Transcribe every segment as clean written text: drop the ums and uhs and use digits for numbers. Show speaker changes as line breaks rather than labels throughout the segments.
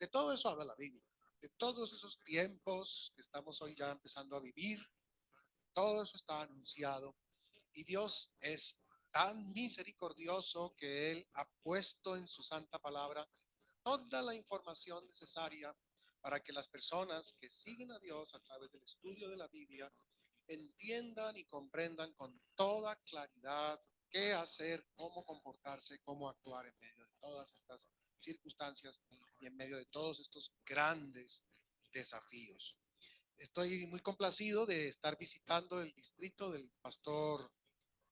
De todo eso habla la Biblia, de todos esos tiempos que estamos hoy ya empezando a vivir, todo eso está anunciado y Dios es tan misericordioso que Él ha puesto en su santa palabra toda la información necesaria para que las personas que siguen a Dios a través del estudio de la Biblia entiendan y comprendan con toda claridad qué hacer, cómo comportarse, cómo actuar en medio de todas estas circunstancias y en medio de todos estos grandes desafíos. Estoy muy complacido de estar visitando el distrito del pastor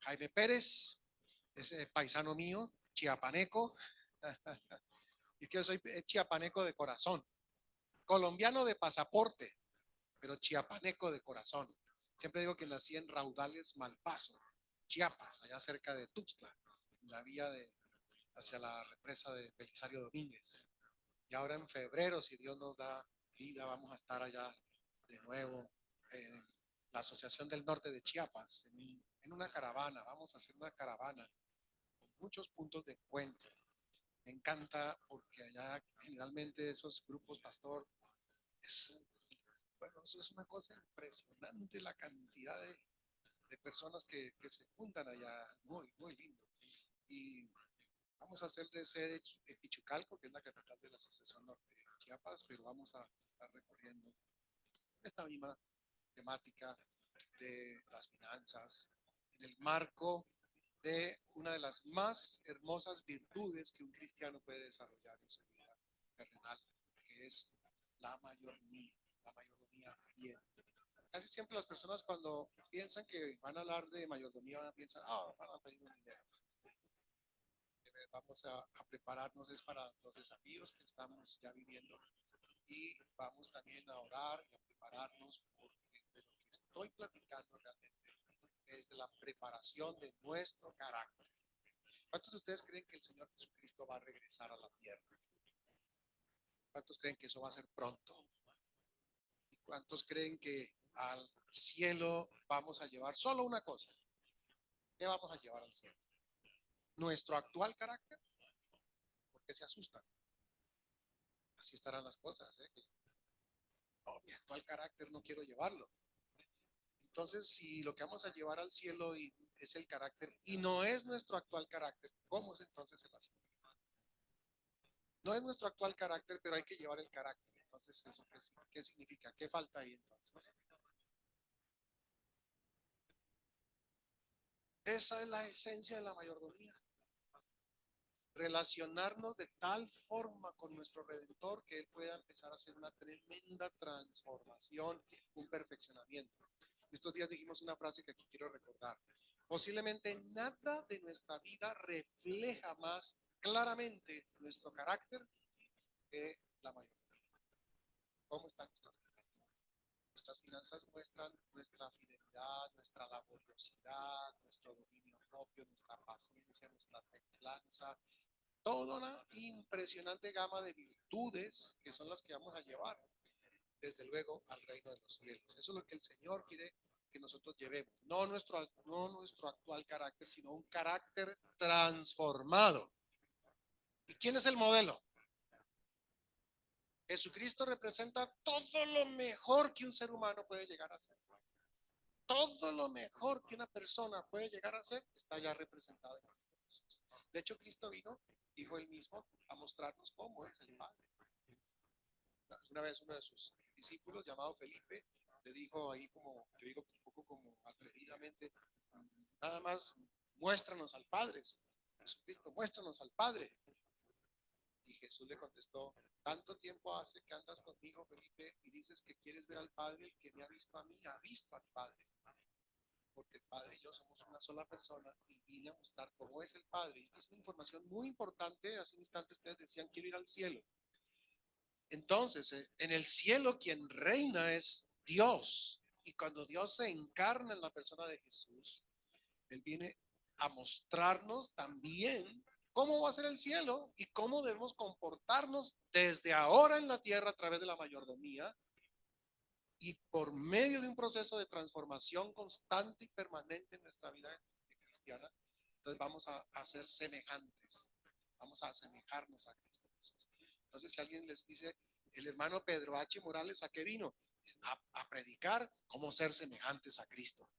Jaime Pérez, es paisano mío, chiapaneco, y que yo soy chiapaneco de corazón, colombiano de pasaporte, pero chiapaneco de corazón. Siempre digo que nací en Raudales, Malpaso, Chiapas, allá cerca de Tuxtla, en la vía hacia la represa de Belisario Domínguez. Y ahora en febrero, si Dios nos da vida, vamos a estar allá de nuevo en la Asociación del Norte de Chiapas, en una caravana. Vamos a hacer una caravana con muchos puntos de encuentro. Me encanta porque allá generalmente esos grupos, pastor, es, bueno, eso es una cosa impresionante la cantidad de personas que se juntan allá, muy, muy lindo. Y vamos a hacer de sede Pichucalco, que es la capital de la Asociación Norte de Chiapas, pero vamos a estar recorriendo esta misma temática de las finanzas en el marco de una de las más hermosas virtudes que un cristiano puede desarrollar en su vida terrenal, que es la mayordomía, la mayordomía fiel. Casi siempre las personas cuando piensan que van a hablar de mayordomía van a pensar, van a pedir un dinero. Vamos a prepararnos es para los desafíos que estamos ya viviendo y vamos también a orar y a prepararnos porque de lo que estoy platicando realmente es de la preparación de nuestro carácter. ¿Cuántos de ustedes creen que el Señor Jesucristo va a regresar a la tierra? ¿Cuántos creen que eso va a ser pronto? ¿Y cuántos creen que al cielo vamos a llevar solo una cosa? ¿Qué vamos a llevar al cielo? ¿Nuestro actual carácter? ¿Por qué se asustan? Así estarán las cosas, ¿eh? No, mi actual carácter no quiero llevarlo. Entonces, si lo que vamos a llevar al cielo es el carácter y no es nuestro actual carácter, ¿cómo es entonces el asunto? No es nuestro actual carácter, pero hay que llevar el carácter. Entonces, ¿eso qué significa? ¿Qué falta ahí entonces? Esa es la esencia de la mayordomía. Relacionarnos de tal forma con nuestro Redentor que Él pueda empezar a hacer una tremenda transformación, un perfeccionamiento. Estos días dijimos una frase que aquí quiero recordar. Posiblemente nada de nuestra vida refleja más claramente nuestro carácter que la mayordomía. ¿Cómo están nuestras finanzas? Nuestras finanzas muestran nuestra fidelidad, nuestra laboriosidad, nuestro dominio propio, nuestra paciencia, nuestra templanza, toda una impresionante gama de virtudes que son las que vamos a llevar, desde luego, al reino de los cielos. Eso es lo que el Señor quiere que nosotros llevemos, no nuestro actual carácter, sino un carácter transformado. ¿Y quién es el modelo? Jesucristo representa todo lo mejor que un ser humano puede llegar a ser. Todo lo mejor que una persona puede llegar a ser está ya representado en Cristo Jesús. De hecho, Cristo vino, dijo él mismo, a mostrarnos cómo es el Padre. Una vez uno de sus discípulos, llamado Felipe, le dijo ahí como, yo digo un poco como atrevidamente, nada más muéstranos al Padre, Jesucristo, muéstranos al Padre. Y Jesús le contestó, tanto tiempo hace que andas conmigo, Felipe, y dices que quieres ver al Padre, el que me ha visto a mí, ha visto al Padre. Porque el Padre y yo somos una sola persona y vine a mostrar cómo es el Padre. Y esta es una información muy importante. Hace un instante ustedes decían, quiero ir al cielo. Entonces, en el cielo quien reina es Dios. Y cuando Dios se encarna en la persona de Jesús, Él viene a mostrarnos también cómo va a ser el cielo y cómo debemos comportarnos desde ahora en la tierra a través de la mayordomía y por medio de un proceso de transformación constante y permanente en nuestra vida cristiana. Entonces vamos a ser semejantes, vamos a asemejarnos a Cristo Jesús. Entonces, si alguien les dice, el hermano Pedro H. Morales, ¿a qué vino? A predicar cómo ser semejantes a Cristo.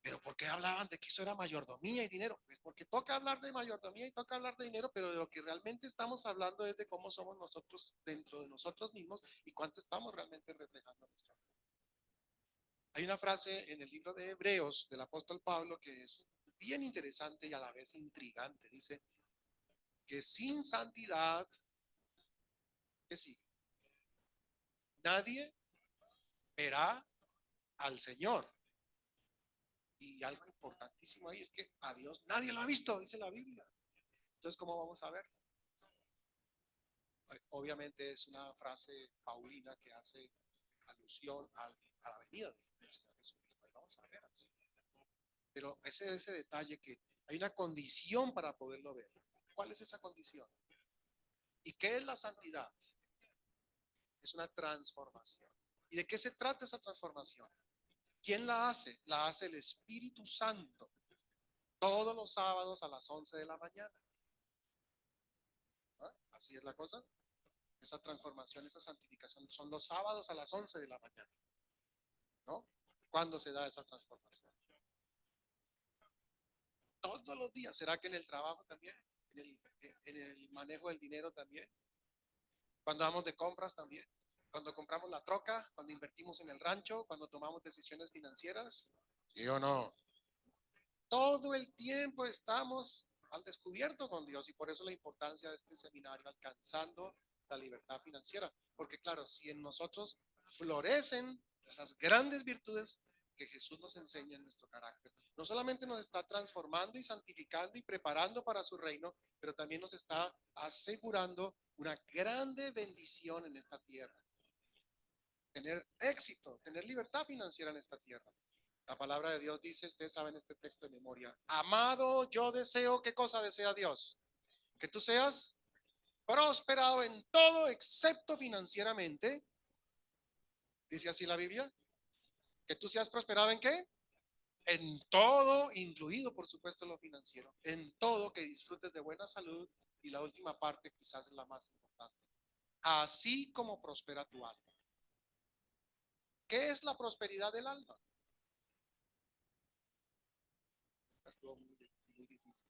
Pero ¿por qué hablaban de que eso era mayordomía y dinero? Pues porque toca hablar de mayordomía y toca hablar de dinero, pero de lo que realmente estamos hablando es de cómo somos nosotros dentro de nosotros mismos y cuánto estamos realmente reflejando nuestra vida. Hay una frase en el libro de Hebreos del apóstol Pablo que es bien interesante y a la vez intrigante. Dice que sin santidad, ¿qué sigue? Nadie verá al Señor. Y algo importantísimo ahí es que a Dios nadie lo ha visto, dice la Biblia. Entonces, ¿cómo vamos a ver? Obviamente es una frase paulina que hace alusión a la venida del Señor Jesucristo. Y vamos a ver así. Pero ese detalle que hay una condición para poderlo ver. ¿Cuál es esa condición? ¿Y qué es la santidad? Es una transformación. ¿Y de qué se trata esa transformación? ¿Quién la hace? La hace el Espíritu Santo todos los sábados a las 11 de la mañana. ¿Ah? Así es la cosa. Esa transformación, esa santificación son los sábados a las 11 de la mañana, ¿no? ¿Cuándo se da esa transformación? Todos los días. ¿Será que en el trabajo también? En el manejo del dinero también. Cuando vamos de compras también. Cuando compramos la troca, cuando invertimos en el rancho, cuando tomamos decisiones financieras. ¿Sí o no? Todo el tiempo estamos al descubierto con Dios y por eso la importancia de este seminario, alcanzando la libertad financiera. Porque claro, si en nosotros florecen esas grandes virtudes que Jesús nos enseña en nuestro carácter, no solamente nos está transformando y santificando y preparando para su reino, pero también nos está asegurando una grande bendición en esta tierra. Tener éxito, tener libertad financiera en esta tierra. La palabra de Dios dice, ustedes saben este texto de memoria, amado, yo deseo, ¿qué cosa desea Dios? Que tú seas prosperado en todo excepto financieramente. Dice así la Biblia, que tú seas prosperado ¿en qué? En todo, incluido por supuesto lo financiero, en todo, que disfrutes de buena salud y la última parte quizás es la más importante, así como prospera tu alma. ¿Qué es la prosperidad del alma? Estuvo muy difícil.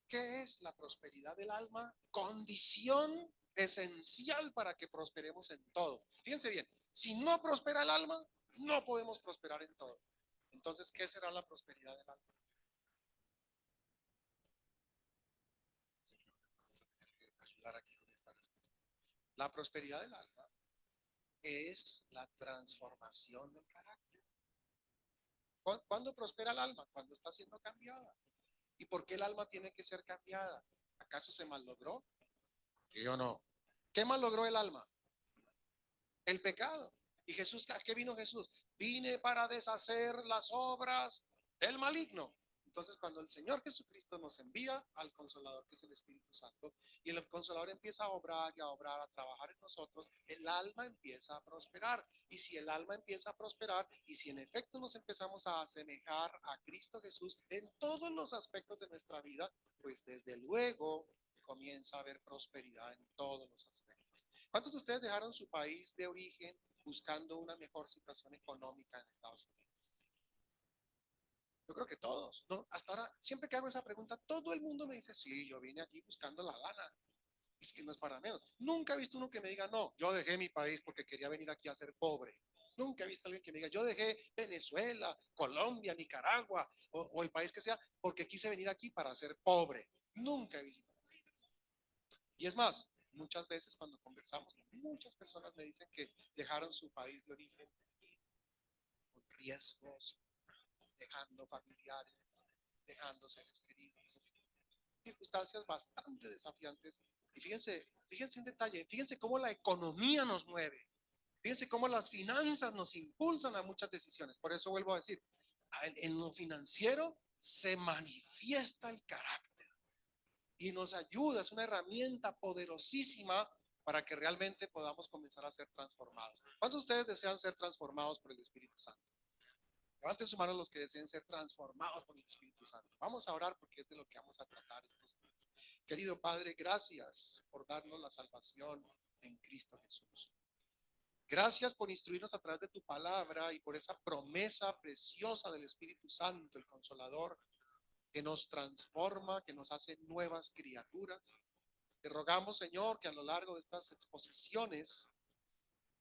¿Qué es la prosperidad del alma? Condición esencial para que prosperemos en todo. Fíjense bien, si no prospera el alma, no podemos prosperar en todo. Entonces, ¿qué será la prosperidad del alma? Vamos a tener que ayudar aquí con esta respuesta. La prosperidad del alma es la transformación del carácter. ¿Cuándo prospera el alma? Cuando está siendo cambiada. ¿Y por qué el alma tiene que ser cambiada? ¿Acaso se malogró? ¿Sí o no? ¿Qué malogró el alma? El pecado. ¿Y Jesús, a qué vino Jesús? Vine para deshacer las obras del maligno. Entonces, cuando el Señor Jesucristo nos envía al Consolador, que es el Espíritu Santo, y el Consolador empieza a obrar y a obrar, a trabajar en nosotros, el alma empieza a prosperar. Y si el alma empieza a prosperar, y si en efecto nos empezamos a asemejar a Cristo Jesús en todos los aspectos de nuestra vida, pues desde luego comienza a haber prosperidad en todos los aspectos. ¿Cuántos de ustedes dejaron su país de origen buscando una mejor situación económica en Estados Unidos? Yo creo que todos, ¿no? Hasta ahora, siempre que hago esa pregunta, todo el mundo me dice, sí, yo vine aquí buscando la lana. Es que no es para menos. Nunca he visto uno que me diga, no, yo dejé mi país porque quería venir aquí a ser pobre. Nunca he visto a alguien que me diga, yo dejé Venezuela, Colombia, Nicaragua o el país que sea porque quise venir aquí para ser pobre. Nunca he visto. Y es más, muchas veces cuando conversamos, muchas personas me dicen que dejaron su país de origen con riesgos, dejando familiares, dejando seres queridos, circunstancias bastante desafiantes. Y fíjense un detalle, fíjense cómo la economía nos mueve, fíjense cómo las finanzas nos impulsan a muchas decisiones. Por eso vuelvo a decir, en lo financiero se manifiesta el carácter y nos ayuda, es una herramienta poderosísima para que realmente podamos comenzar a ser transformados. ¿Cuántos de ustedes desean ser transformados por el Espíritu Santo? Levanten su mano los que deseen ser transformados por el Espíritu Santo. Vamos a orar porque es de lo que vamos a tratar estos días. Querido Padre, gracias por darnos la salvación. en Cristo Jesús. Gracias por instruirnos a través de tu palabra y por esa promesa preciosa del Espíritu Santo, el Consolador, que nos transforma, que nos hace nuevas criaturas. Te rogamos, Señor, que a lo largo de estas exposiciones,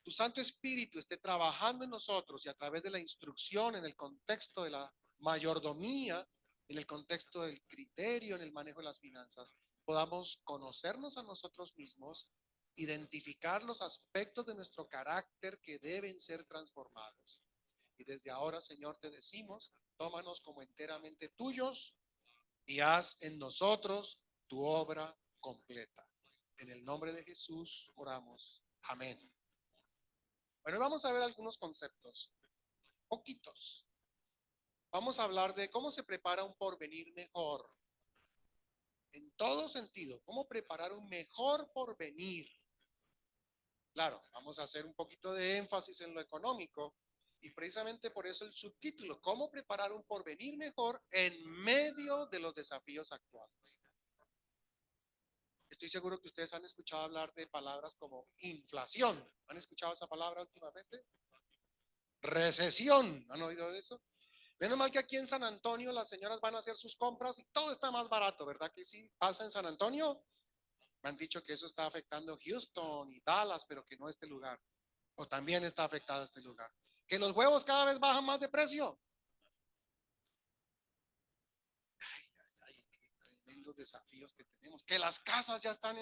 tu Santo Espíritu esté trabajando en nosotros y a través de la instrucción en el contexto de la mayordomía, en el contexto del criterio, en el manejo de las finanzas, podamos conocernos a nosotros mismos, identificar los aspectos de nuestro carácter que deben ser transformados. Y desde ahora, Señor, te decimos, tómanos como enteramente tuyos y haz en nosotros tu obra completa. En el nombre de Jesús oramos. Amén. Bueno, vamos a ver algunos conceptos, poquitos. Vamos a hablar de cómo se prepara un porvenir mejor. En todo sentido, cómo preparar un mejor porvenir. Claro, vamos a hacer un poquito de énfasis en lo económico y precisamente por eso el subtítulo, cómo preparar un porvenir mejor en medio de los desafíos actuales. Estoy seguro que ustedes han escuchado hablar de palabras como inflación. ¿Han escuchado esa palabra últimamente? Recesión. ¿Han oído de eso? Menos mal que aquí en San Antonio las señoras van a hacer sus compras y todo está más barato, ¿verdad que sí? ¿Pasa en San Antonio? Me han dicho que eso está afectando Houston y Dallas, pero que no este lugar. O también está afectado este lugar. Que los huevos cada vez bajan más de precio. Ay, qué tremendos desafíos que tenemos. Que las casas ya están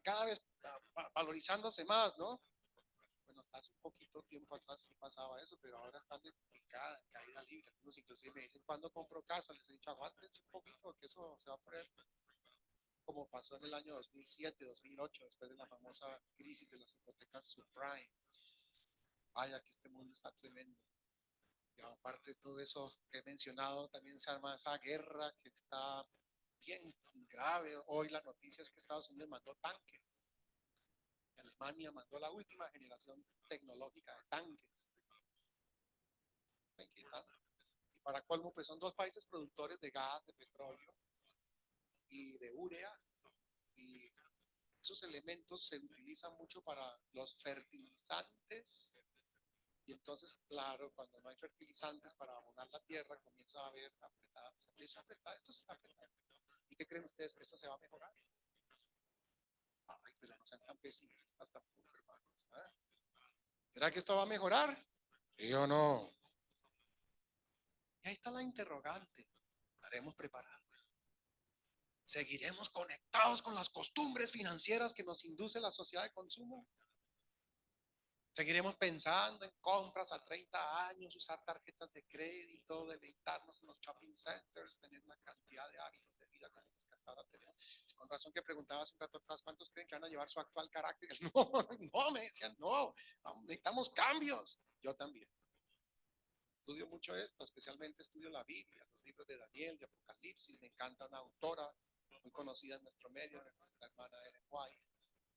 cada vez valorizándose más, ¿no? Bueno, hasta hace un poquito tiempo atrás sí pasaba eso, pero ahora están de picada, en caída libre. Algunos inclusive me dicen, ¿cuándo compro casa? Les he dicho, aguántense un poquito, porque eso se va a poner como pasó en el año 2007, 2008, después de la famosa crisis de las hipotecas subprime. Vaya que este mundo está tremendo. Y aparte de todo eso que he mencionado, también se arma esa guerra que está bien grave. Hoy la noticia es que Estados Unidos mandó tanques. Alemania mandó la última generación tecnológica de tanques. Y para colmo, pues son dos países productores de gas, de petróleo y de urea. Y esos elementos se utilizan mucho para los fertilizantes. Y entonces, claro, cuando no hay fertilizantes para abonar la tierra, comienza a haber apretada, se empieza a apretar, esto se está apretando. ¿Y qué creen ustedes que esto se va a mejorar? Ay, pero no sean tan pesimistas tampoco, hermanos. ¿Eh? ¿Será que esto va a mejorar? ¿Sí o no? Y ahí está la interrogante. ¿Estaremos preparados? ¿Seguiremos conectados con las costumbres financieras que nos induce la sociedad de consumo? Seguiremos pensando en compras a 30 años, usar tarjetas de crédito, deleitarnos en los shopping centers, tener una cantidad de hábitos de vida como los que hasta ahora tenemos. Con razón que preguntaba hace un rato atrás, ¿cuántos creen que van a llevar su actual carácter? No, no, me decían, no, necesitamos cambios. Yo también. Estudio mucho esto, especialmente estudio la Biblia, los libros de Daniel, de Apocalipsis. Me encanta una autora muy conocida en nuestro medio, la hermana Ellen White.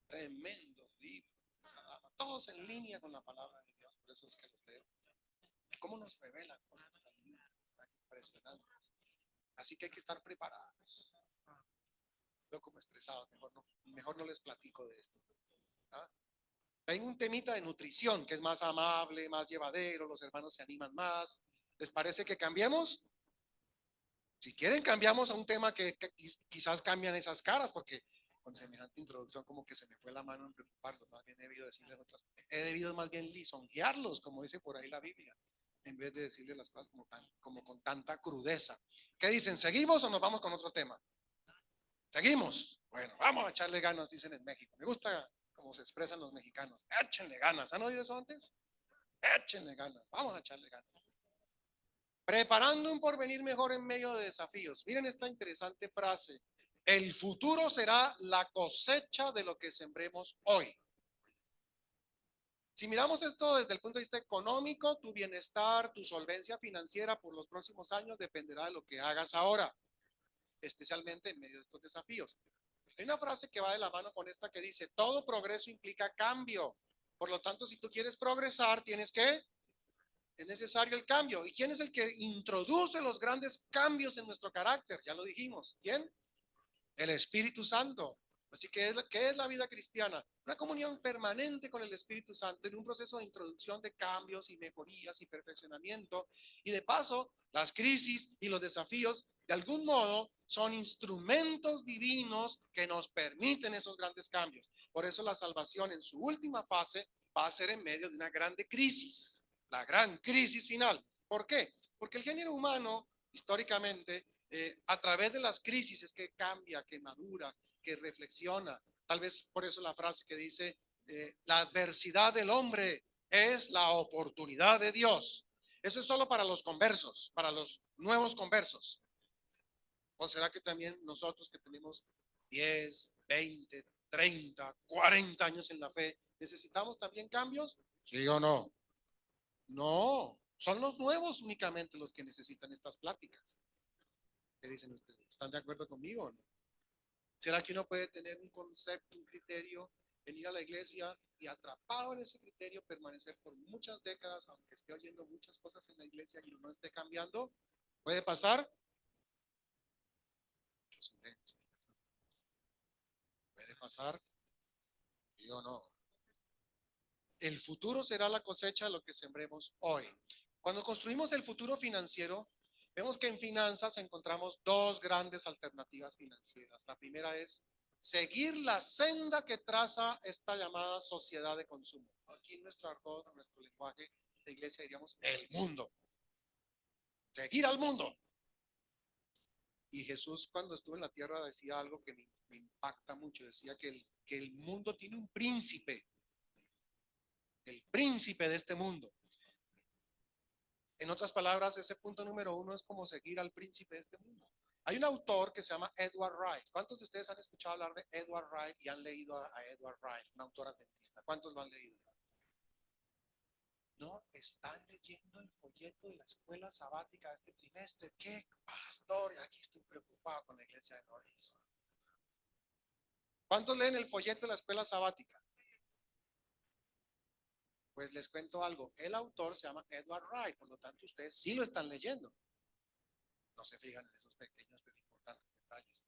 Tremendos libros. Todos en línea con la palabra de Dios, por eso es que los leo. ¿Cómo nos revelan cosas tan lindas, tan impresionantes? Así que hay que estar preparados. Veo como estresados, mejor no les platico de esto. ¿Ah? Hay un temita de nutrición que es más amable, más llevadero, los hermanos se animan más. ¿Les parece que cambiemos? Si quieren, cambiamos a un tema que quizás cambian esas caras, porque con semejante introducción como que se me fue la mano en preocuparlos. Más bien he debido decirles otras, he debido más bien lisonjearlos, como dice por ahí la Biblia, en vez de decirles las cosas como con tanta crudeza. ¿Qué dicen? ¿Seguimos o nos vamos con otro tema? ¿Seguimos? Bueno, vamos a echarle ganas, dicen en México. Me gusta cómo se expresan los mexicanos. Échenle ganas. ¿Han oído eso antes? Échenle ganas. Vamos a echarle ganas. Preparando un porvenir mejor en medio de desafíos. Miren esta interesante frase. El futuro será la cosecha de lo que sembremos hoy. Si miramos esto desde el punto de vista económico, tu bienestar, tu solvencia financiera por los próximos años dependerá de lo que hagas ahora, especialmente en medio de estos desafíos. Hay una frase que va de la mano con esta que dice, todo progreso implica cambio. Por lo tanto, si tú quieres progresar, es necesario el cambio. ¿Y quién es el que introduce los grandes cambios en nuestro carácter? Ya lo dijimos. ¿Quién? El Espíritu Santo. Así que, ¿qué es la vida cristiana? Una comunión permanente con el Espíritu Santo en un proceso de introducción de cambios y mejorías y perfeccionamiento. Y de paso, las crisis y los desafíos, de algún modo, son instrumentos divinos que nos permiten esos grandes cambios. Por eso la salvación en su última fase va a ser en medio de una grande crisis, la gran crisis final. ¿Por qué? Porque el género humano, históricamente, a través de las crisis es que cambia, que madura, que reflexiona. Tal vez por eso la frase que dice, la adversidad del hombre es la oportunidad de Dios. Eso es solo para los conversos, para los nuevos conversos. ¿O será que también nosotros que tenemos 10, 20, 30, 40 años en la fe, necesitamos también cambios? ¿Sí o no? No, son los nuevos únicamente los que necesitan estas pláticas. ¿Qué dicen ustedes? ¿Están de acuerdo conmigo o no? ¿Será que uno puede tener un concepto, un criterio, venir a la iglesia y atrapado en ese criterio permanecer por muchas décadas, aunque esté oyendo muchas cosas en la iglesia y uno no esté cambiando? ¿Puede pasar? ¿Puede pasar? ¿Sí o no? El futuro será la cosecha de lo que sembremos hoy. Cuando construimos el futuro financiero, vemos que en finanzas encontramos dos grandes alternativas financieras. La primera es seguir la senda que traza esta llamada sociedad de consumo. Aquí en nuestro argot, en nuestro lenguaje de iglesia diríamos el mundo. Seguir al mundo. Y Jesús cuando estuvo en la tierra decía algo que me impacta mucho. Decía que el mundo tiene un príncipe, el príncipe de este mundo. En otras palabras, ese punto número uno es como seguir al príncipe de este mundo. Hay un autor que se llama Edward Wright. ¿Cuántos de ustedes han escuchado hablar de Edward Wright y han leído a Edward Wright, un autor adventista? ¿Cuántos lo han leído? No, están leyendo el folleto de la escuela sabática de este trimestre. ¿Qué pastor? Aquí estoy preocupado con la iglesia de Norris. ¿Cuántos leen el folleto de la escuela sabática? Pues les cuento algo. El autor se llama Edward Wright, por lo tanto ustedes sí lo están leyendo. No se fijan en esos pequeños pero importantes detalles.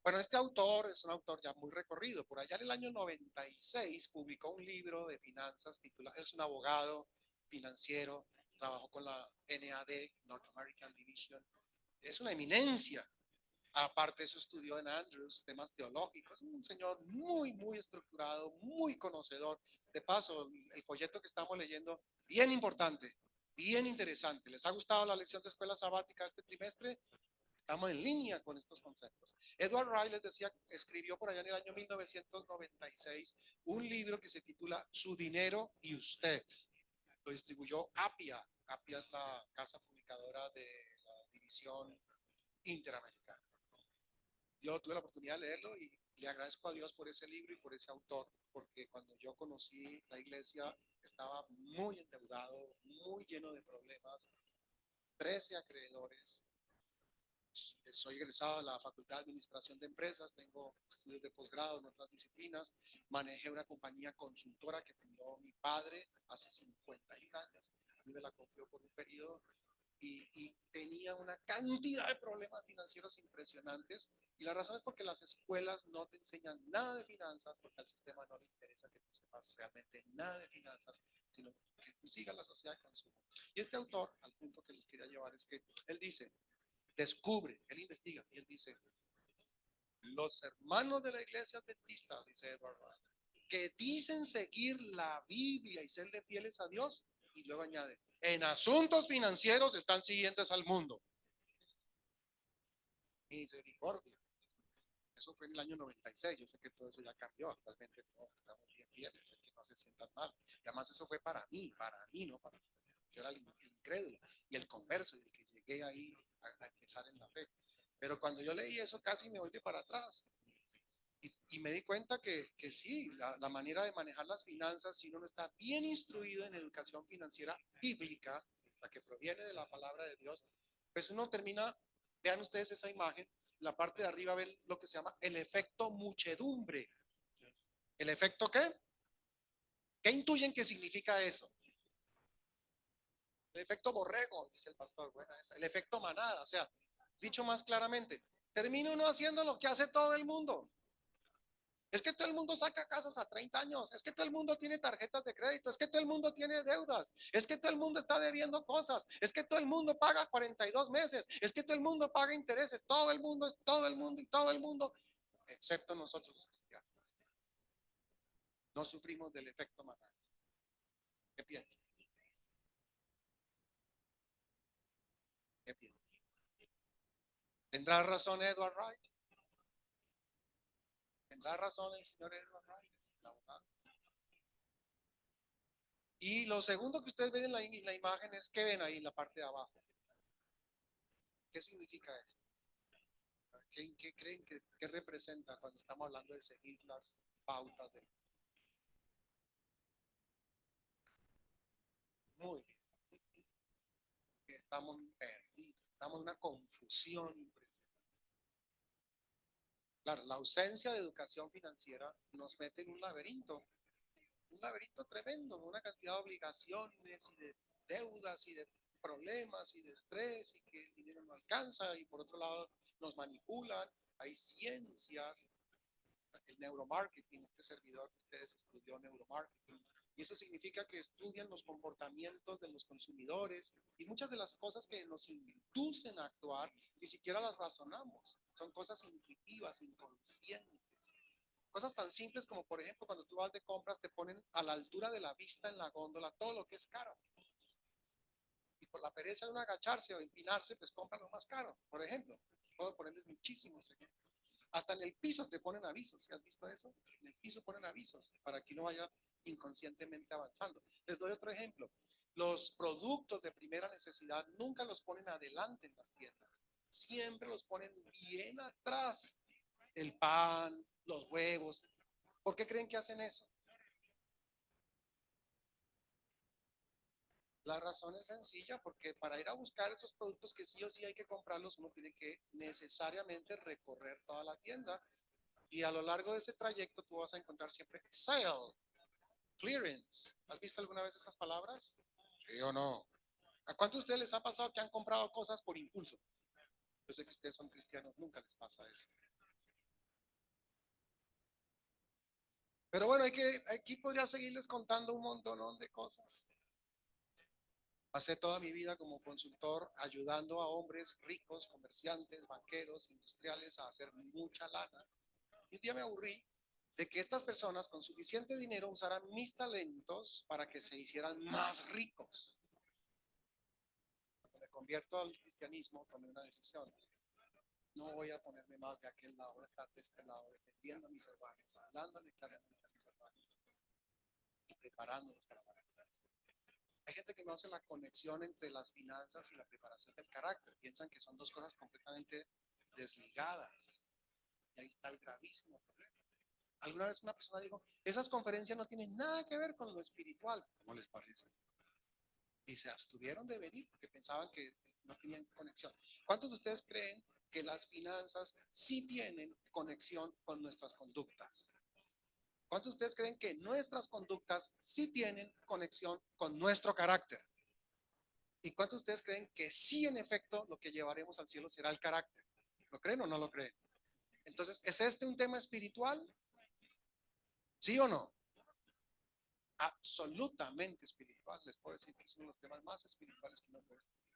Bueno, este autor es un autor ya muy recorrido. Por allá en el año 96 publicó un libro de finanzas titulado, es un abogado financiero, trabajó con la NAD, North American Division. Es una eminencia. Aparte de eso estudió en Andrews temas teológicos. Un señor muy, muy estructurado, muy conocedor. De paso, el folleto que estamos leyendo, bien importante, bien interesante. ¿Les ha gustado la lección de escuela sabática este trimestre? Estamos en línea con estos conceptos. Edward Wright, les decía, escribió por allá en el año 1996 un libro que se titula Su dinero y usted. Lo distribuyó Appia. Appia es la casa publicadora de la división interamericana. Yo tuve la oportunidad de leerlo y le agradezco a Dios por ese libro y por ese autor, porque cuando yo conocí la iglesia estaba muy endeudado, muy lleno de problemas, 13 acreedores. Soy egresado de la Facultad de Administración de Empresas, tengo estudios de posgrado en otras disciplinas, manejé una compañía consultora que fundó mi padre hace 51 años, a mí me la confió por un periodo y tenía una cantidad de problemas financieros impresionantes y la razón es porque las escuelas no te enseñan nada de finanzas, porque al sistema no le interesa que tú sepas realmente nada de finanzas, sino que tú sigas la sociedad de consumo. Y este autor, al punto que les quería llevar, es que él dice, descubre, él investiga y él dice, los hermanos de la iglesia adventista, dice Edward Wright, que dicen seguir la Biblia y serle fieles a Dios, y luego añade, en asuntos financieros están siguiendo al mundo. Misericordia. Eso fue en el año 96. Yo sé que todo eso ya cambió. Actualmente todos estamos bien fieles, que no se sientan mal. Y además eso fue para mí, no para ustedes. Yo era el incrédulo y el converso, y que llegué ahí a empezar en la fe. Pero cuando yo leí eso casi me voy de para atrás. Y me di cuenta que sí, la manera de manejar las finanzas, si uno no está bien instruido en educación financiera bíblica, la que proviene de la palabra de Dios, pues uno termina, vean ustedes esa imagen, la parte de arriba ven lo que se llama el efecto muchedumbre. ¿El efecto qué? ¿Qué intuyen que significa eso? El efecto borrego, dice el pastor, buena esa. El efecto manada, o sea, dicho más claramente, termina uno haciendo lo que hace todo el mundo. Es que todo el mundo saca casas a 30 años. Es que todo el mundo tiene tarjetas de crédito. Es que todo el mundo tiene deudas. Es que todo el mundo está debiendo cosas. Es que todo el mundo paga 42 meses. Es que todo el mundo paga intereses. Todo el mundo es todo el mundo y todo el mundo, excepto nosotros los cristianos. No sufrimos del efecto manada. ¿Qué piensas? ¿Qué piensas? ¿Tendrá razón Edward Wright? ¿Tendrá razón el señor Edward Wright? El abogado. Y lo segundo que ustedes ven en la imagen es, ¿qué ven ahí en la parte de abajo? ¿Qué significa eso? ¿Qué creen que representa cuando estamos hablando de seguir las pautas del... Muy bien, que estamos perdidos, estamos en una confusión impresionante. Claro, la ausencia de educación financiera nos mete en un laberinto tremendo, con una cantidad de obligaciones y de deudas y de problemas y de estrés y que el dinero no alcanza y por otro lado nos manipulan. Hay ciencias, el neuromarketing, este servidor que ustedes estudió neuromarketing, y eso significa que estudian los comportamientos de los consumidores y muchas de las cosas que nos inducen a actuar ni siquiera las razonamos, son cosas intuitivas, inconscientes. Cosas tan simples como, por ejemplo, cuando tú vas de compras, te ponen a la altura de la vista en la góndola todo lo que es caro. Y por la pereza de uno agacharse o empinarse, pues compran lo más caro. Por ejemplo, puedo ponerles muchísimos ejemplos. Hasta en el piso te ponen avisos. ¿Sí has visto eso? En el piso ponen avisos para que no vaya inconscientemente avanzando. Les doy otro ejemplo. Los productos de primera necesidad nunca los ponen adelante en las tiendas. Siempre los ponen bien atrás. El pan, los huevos. ¿Por qué creen que hacen eso? La razón es sencilla, porque para ir a buscar esos productos que sí o sí hay que comprarlos, uno tiene que necesariamente recorrer toda la tienda y a lo largo de ese trayecto tú vas a encontrar siempre sale, clearance. ¿Has visto alguna vez esas palabras? ¿Sí o no? ¿A cuántos de ustedes les ha pasado que han comprado cosas por impulso? Yo sé que ustedes son cristianos, nunca les pasa eso. Pero bueno, aquí podría seguirles contando un montón de cosas. Pasé toda mi vida como consultor ayudando a hombres ricos, comerciantes, banqueros, industriales a hacer mucha lana. Y un día me aburrí de que estas personas con suficiente dinero usaran mis talentos para que se hicieran más ricos. Cuando me convierto al cristianismo, tomé una decisión. No voy a ponerme más de aquel lado, voy a estar de este lado, defendiendo a mis hermanos, hablándole claramente a mis hermanos y preparándolos para la vida. Hay gente que no hace la conexión entre las finanzas y la preparación del carácter. Piensan que son dos cosas completamente desligadas. Y ahí está el gravísimo problema. Alguna vez una persona dijo, esas conferencias no tienen nada que ver con lo espiritual. ¿Cómo les parece? Y se abstuvieron de venir porque pensaban que no tenían conexión. ¿Cuántos de ustedes creen que las finanzas sí tienen conexión con nuestras conductas? ¿Cuántos de ustedes creen que nuestras conductas sí tienen conexión con nuestro carácter? ¿Y cuántos de ustedes creen que sí, en efecto, lo que llevaremos al cielo será el carácter? ¿Lo creen o no lo creen? Entonces, ¿es este un tema espiritual? ¿Sí o no? Absolutamente espiritual. Les puedo decir que es uno de los temas más espirituales que uno puede estudiar.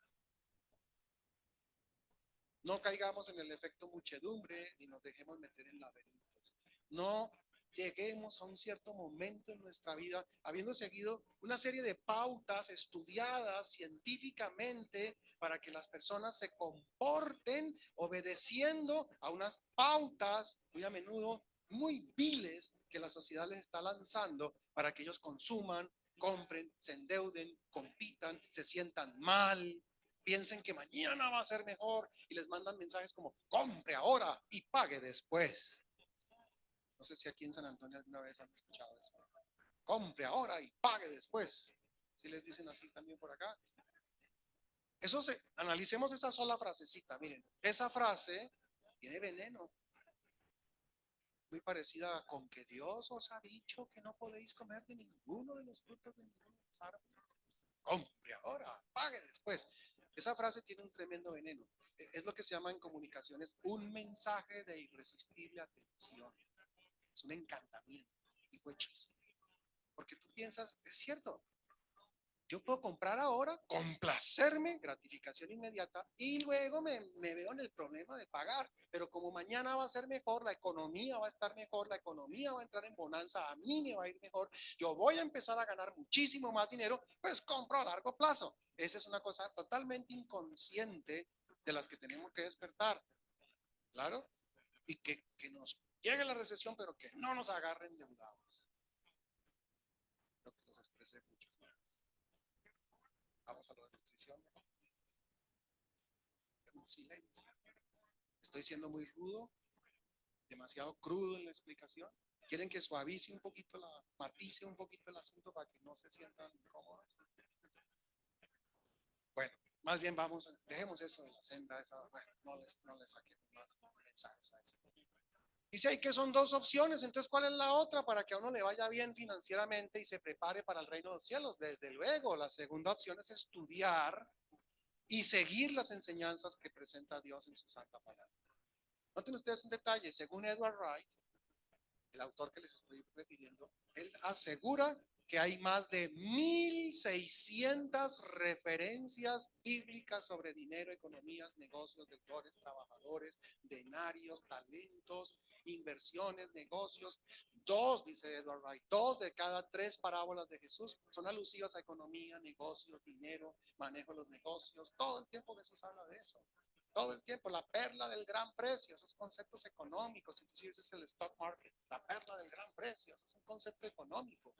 No caigamos en el efecto muchedumbre ni nos dejemos meter en laberintos. No lleguemos a un cierto momento en nuestra vida habiendo seguido una serie de pautas estudiadas científicamente para que las personas se comporten obedeciendo a unas pautas muy a menudo muy viles que la sociedad les está lanzando para que ellos consuman, compren, se endeuden, compitan, se sientan mal, piensen que mañana va a ser mejor y les mandan mensajes como compre ahora y pague después. No sé si aquí en San Antonio alguna vez han escuchado eso. Compre ahora y pague después. Si les dicen así también por acá. Analicemos esa sola frasecita. Miren, esa frase tiene veneno. Muy parecida con que Dios os ha dicho que no podéis comer de ninguno de los frutos de ninguno de los árboles. Compre ahora, pague después. Esa frase tiene un tremendo veneno. Es lo que se llama en comunicaciones un mensaje de irresistible atención. Es un encantamiento, tipo hechizo. Porque tú piensas, es cierto, yo puedo comprar ahora, complacerme, gratificación inmediata, y luego me veo en el problema de pagar. Pero como mañana va a ser mejor, la economía va a estar mejor, la economía va a entrar en bonanza, a mí me va a ir mejor, yo voy a empezar a ganar muchísimo más dinero, pues compro a largo plazo. Esa es una cosa totalmente inconsciente de las que tenemos que despertar, claro, y que nos llegue la recesión, pero que no nos agarren endeudados. Lo que los expresé mucho. Vamos a la nutrición. Un silencio. Estoy siendo muy rudo, demasiado crudo en la explicación. ¿Quieren que suavice un poquito, matice un poquito el asunto para que no se sientan incómodos? Bueno, más bien dejemos eso de la senda, bueno, no les saquemos más mensajes a eso. Dice ahí que son dos opciones, entonces ¿cuál es la otra para que a uno le vaya bien financieramente y se prepare para el reino de los cielos? Desde luego, la segunda opción es estudiar y seguir las enseñanzas que presenta Dios en su santa palabra. Noten ustedes un detalle, según Edward Wright, el autor que les estoy refiriendo, él asegura que hay más de 1,600 referencias bíblicas sobre dinero, economías, negocios, deudores, trabajadores, denarios, talentos, inversiones, negocios. Dice Edward Wright, 2 de cada 3 parábolas de Jesús son alusivas a economía, negocios, dinero, manejo de los negocios. Todo el tiempo Jesús habla de eso. Todo el tiempo, la perla del gran precio, esos conceptos económicos, inclusive ese es el stock market, la perla del gran precio, ese es un concepto económico.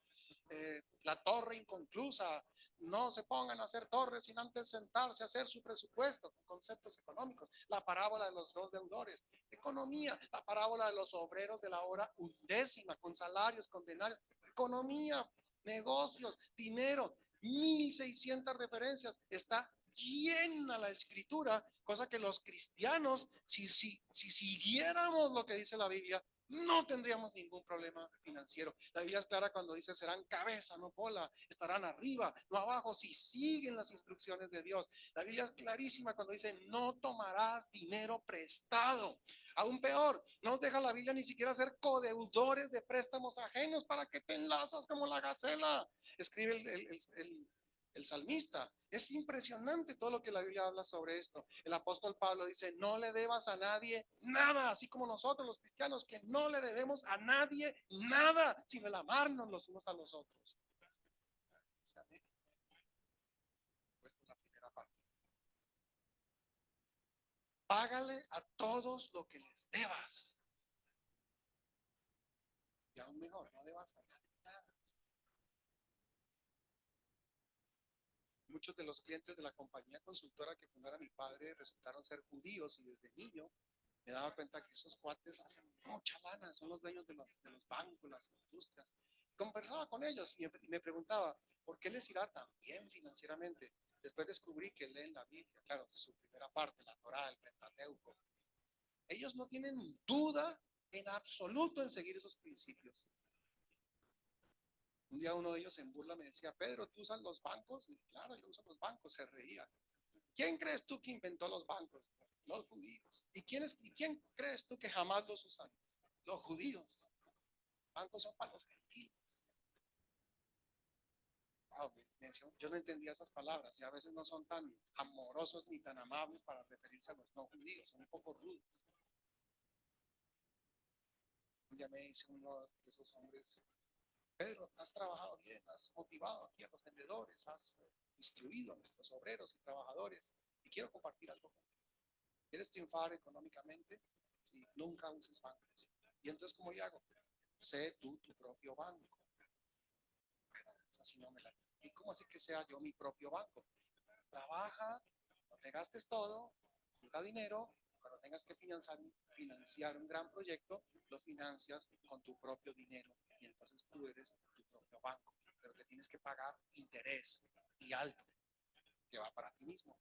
La torre inconclusa, no se pongan a hacer torres sin antes sentarse a hacer su presupuesto, conceptos económicos. La parábola de los 2 deudores, economía. La parábola de los obreros de la hora undécima, con salarios, con denarios, economía, negocios, dinero. 1,600 referencias, está llena la escritura, cosa que los cristianos, si siguiéramos lo que dice la Biblia, no tendríamos ningún problema financiero. La Biblia es clara cuando dice serán cabeza, no cola, estarán arriba, no abajo, si siguen las instrucciones de Dios. La Biblia es clarísima cuando dice no tomarás dinero prestado. Aún peor, no nos deja la Biblia ni siquiera ser codeudores de préstamos ajenos. ¿Para que te enlazas como la gacela? Escribe el salmista. Es impresionante todo lo que la Biblia habla sobre esto. El apóstol Pablo dice, no le debas a nadie nada, así como nosotros los cristianos, que no le debemos a nadie nada, sino el amarnos los unos a los otros. Pues la primera parte. Págale a todos lo que les debas. Y aún mejor, no debas a nadie nada. Muchos de los clientes de la compañía consultora que fundara mi padre resultaron ser judíos y desde niño me daba cuenta que esos cuates hacen mucha lana, son los dueños de los bancos, las industrias. Conversaba con ellos y me preguntaba, ¿por qué les irá tan bien financieramente? Después descubrí que leen la Biblia, claro, su primera parte, la Torá, el Pentateuco. Ellos no tienen duda en absoluto en seguir esos principios. Un día uno de ellos en burla me decía, Pedro, ¿tú usas los bancos? Y claro, yo uso los bancos, se reía. ¿Quién crees tú que inventó los bancos? Los judíos. ¿Y quién crees tú que jamás los usan? Los judíos. Los bancos son para los gentiles. Wow, yo no entendía esas palabras y a veces no son tan amorosos ni tan amables para referirse a los no judíos, son un poco rudos. Un día me dice uno de esos hombres, Pedro, has trabajado bien, has motivado aquí a los vendedores, has instruido a nuestros obreros y trabajadores y quiero compartir algo contigo. ¿Quieres triunfar económicamente? Sí, nunca uses bancos. ¿Y entonces cómo le hago? Sé tú tu propio banco. Bueno, así no me la... ¿Y cómo así que sea yo mi propio banco? Trabaja, no te gastes todo, junta dinero, cuando tengas que financiar un gran proyecto, lo financias con tu propio dinero y entonces tú eres tu propio banco, pero te tienes que pagar interés y alto, que va para ti mismo.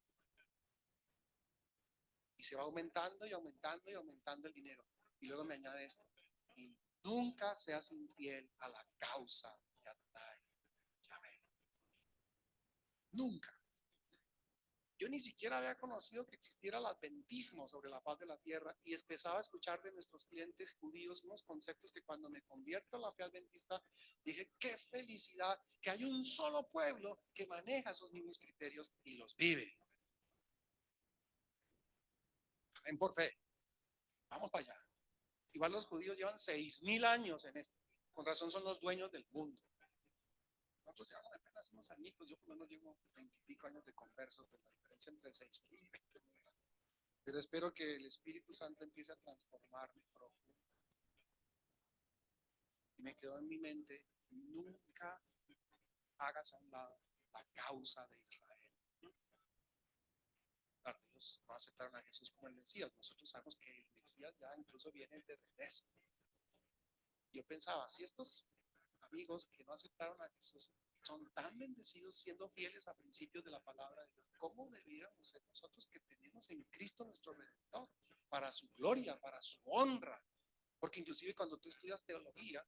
Y se va aumentando y aumentando y aumentando el dinero. Y luego me añade esto, y nunca seas infiel a la causa de Adonai Yahvé. Nunca. Yo ni siquiera había conocido que existiera el adventismo sobre la faz de la tierra y empezaba a escuchar de nuestros clientes judíos unos conceptos que cuando me convierto a la fe adventista dije, qué felicidad que hay un solo pueblo que maneja esos mismos criterios y los vive. Ven por fe, vamos para allá. Igual los judíos llevan 6.000 años en esto. Con razón son los dueños del mundo. Nosotros llevamos apenas unos añitos, yo por lo menos llevo 20 y pico años de converso, pues la diferencia entre 6.000 y 20 es muy grande. Pero espero que el Espíritu Santo empiece a transformarme profundo. Y me quedó en mi mente, nunca hagas a un lado la causa de Israel. Claro, ellos no aceptaron a Jesús como el Mesías. Nosotros sabemos que el Mesías ya incluso viene de regreso. Yo pensaba, si estos amigos que no aceptaron a Jesús son tan bendecidos siendo fieles a principios de la palabra de Dios, ¿cómo deberíamos ser nosotros que tenemos en Cristo nuestro Redentor? Para su gloria, para su honra. Porque inclusive cuando tú estudias teología,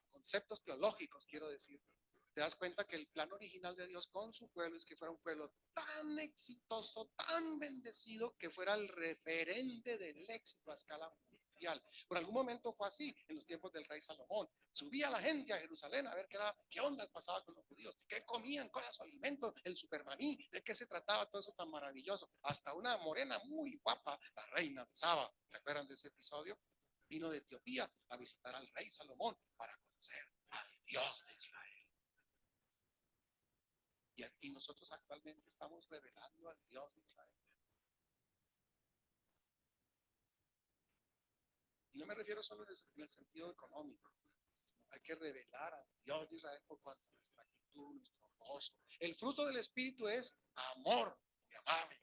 conceptos teológicos quiero decir, te das cuenta que el plan original de Dios con su pueblo es que fuera un pueblo tan exitoso, tan bendecido, que fuera el referente del éxito a escala mundial. Por algún momento fue así en los tiempos del rey Salomón. Subía la gente a Jerusalén a ver qué ondas pasaba con los judíos, qué comían, cuál era su alimento, el supermaní, de qué se trataba todo eso tan maravilloso. Hasta una morena muy guapa, la reina de Saba, ¿se acuerdan de ese episodio? Vino de Etiopía a visitar al rey Salomón para conocer al Dios de Israel. Y aquí nosotros actualmente estamos revelando al Dios de Israel. Y no me refiero solo en el sentido económico. Hay que revelar al Dios de Israel por cuanto nuestra actitud, nuestro gozo. El fruto del Espíritu es amor, muy amables,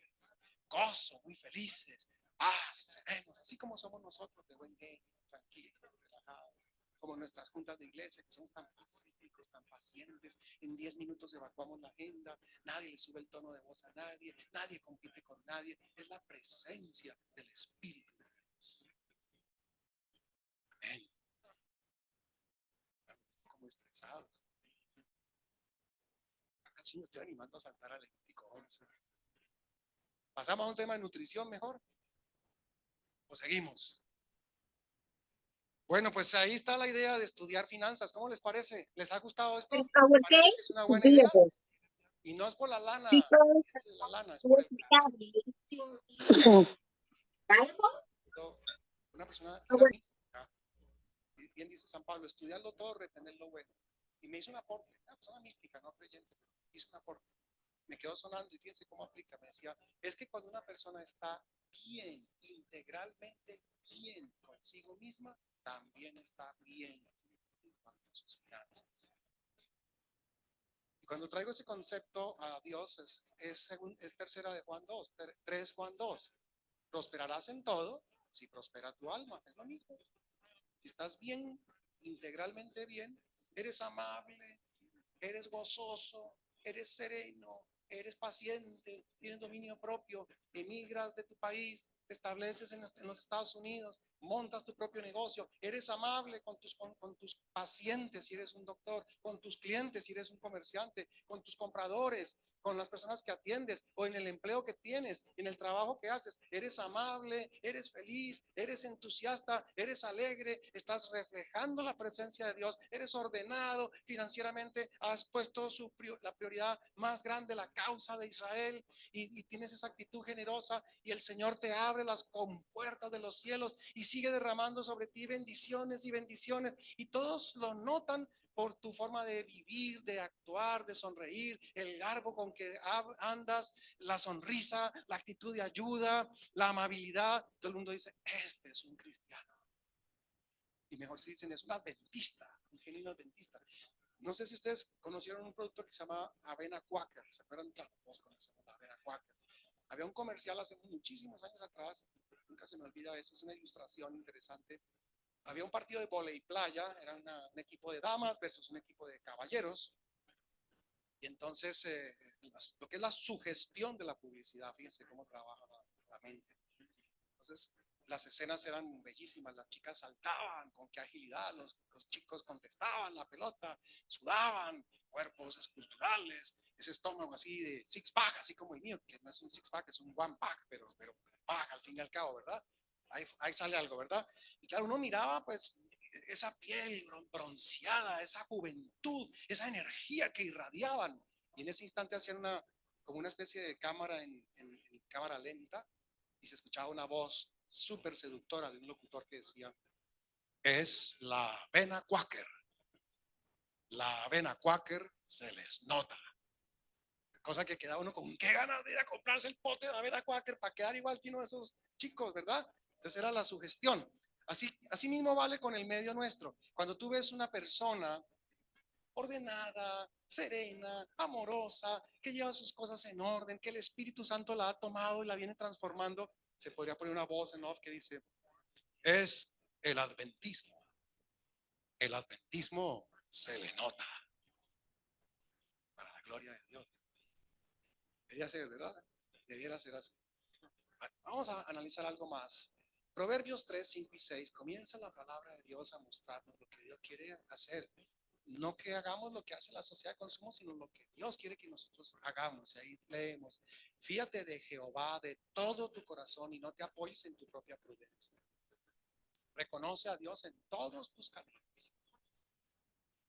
gozo, muy felices, paz, serenos, así como somos nosotros, de buen genio, tranquilos, relajados, como nuestras juntas de iglesia, que somos tan pacíficos, tan pacientes. En 10 minutos evacuamos la agenda, nadie le sube el tono de voz a nadie, nadie compite con nadie. Es la presencia del Espíritu de Dios. Amén. Como estresados. Así me estoy animando a saltar al Levítico 11. ¿Pasamos a un tema de nutrición mejor? ¿O seguimos? Bueno, pues ahí está la idea de estudiar finanzas. ¿Cómo les parece? ¿Les ha gustado esto? ¿Parece que es una buena idea? Y no es por la lana, es por el una persona que era mística. Bien dice San Pablo, estudiarlo todo, retener lo bueno. Y me hizo un aporte, una persona mística, no creyente, hizo un aporte. Me quedó sonando y fíjense cómo aplica. Me decía, es que cuando una persona está bien, integralmente bien consigo misma, también está bien en cuanto a sus finanzas. Y cuando traigo ese concepto a Dios, es tercera de Juan 2, 3 Juan 2. Prosperarás en todo si prospera tu alma. Es lo mismo. Si estás bien, integralmente bien, eres amable, eres gozoso, eres sereno, eres paciente, tienes dominio propio, emigras de tu país, te estableces en los Estados Unidos, montas tu propio negocio, eres amable con tus pacientes si eres un doctor, con tus clientes si eres un comerciante, con tus compradores, con las personas que atiendes o en el empleo que tienes, en el trabajo que haces, eres amable, eres feliz, eres entusiasta, eres alegre, estás reflejando la presencia de Dios, eres ordenado financieramente, has puesto la prioridad más grande, la causa de Israel y tienes esa actitud generosa y el Señor te abre las compuertas de los cielos y sigue derramando sobre ti bendiciones y bendiciones y todos lo notan por tu forma de vivir, de actuar, de sonreír, el garbo con que andas, la sonrisa, la actitud de ayuda, la amabilidad. Todo el mundo dice, este es un cristiano. Y mejor si dicen, es un adventista, un genuino adventista. No sé si ustedes conocieron un producto que se llama avena Quaker. ¿Se acuerdan? Claro, todos conocemos la avena Quaker. Había un comercial hace muchísimos años atrás, nunca se me olvida eso, es una ilustración interesante. Había un partido de vóley playa, era un equipo de damas versus un equipo de caballeros. Y entonces, lo que es la sugestión de la publicidad, fíjense cómo trabaja la mente. Entonces, las escenas eran bellísimas, las chicas saltaban con qué agilidad, los chicos contestaban la pelota, sudaban, cuerpos esculturales, ese estómago así de six pack, así como el mío, que no es un six pack, es un one pack, pero pack al fin y al cabo, ¿verdad? Ahí sale algo, ¿verdad? Y claro, uno miraba pues esa piel bronceada, esa juventud, esa energía que irradiaban. Y en ese instante hacían como una especie de cámara en cámara lenta y se escuchaba una voz súper seductora de un locutor que decía, es la avena Quaker. La avena Quaker se les nota. Cosa que queda uno con qué ganas de ir a comprarse el pote de avena Quaker para quedar igual que uno de esos chicos, ¿verdad? Entonces era la sugestión. Así mismo vale con el medio nuestro. Cuando tú ves una persona ordenada, serena, amorosa, que lleva sus cosas en orden, que el Espíritu Santo la ha tomado y la viene transformando, se podría poner una voz en off que dice, es el adventismo. El adventismo se le nota. Para la gloria de Dios. Debería ser, ¿verdad? Debiera ser así. Bueno, vamos a analizar algo más. Proverbios 3, 5 y 6 comienza la palabra de Dios a mostrarnos lo que Dios quiere hacer. No que hagamos lo que hace la sociedad de consumo, sino lo que Dios quiere que nosotros hagamos. Y ahí leemos, fíjate de Jehová de todo tu corazón y no te apoyes en tu propia prudencia. Reconoce a Dios en todos tus caminos.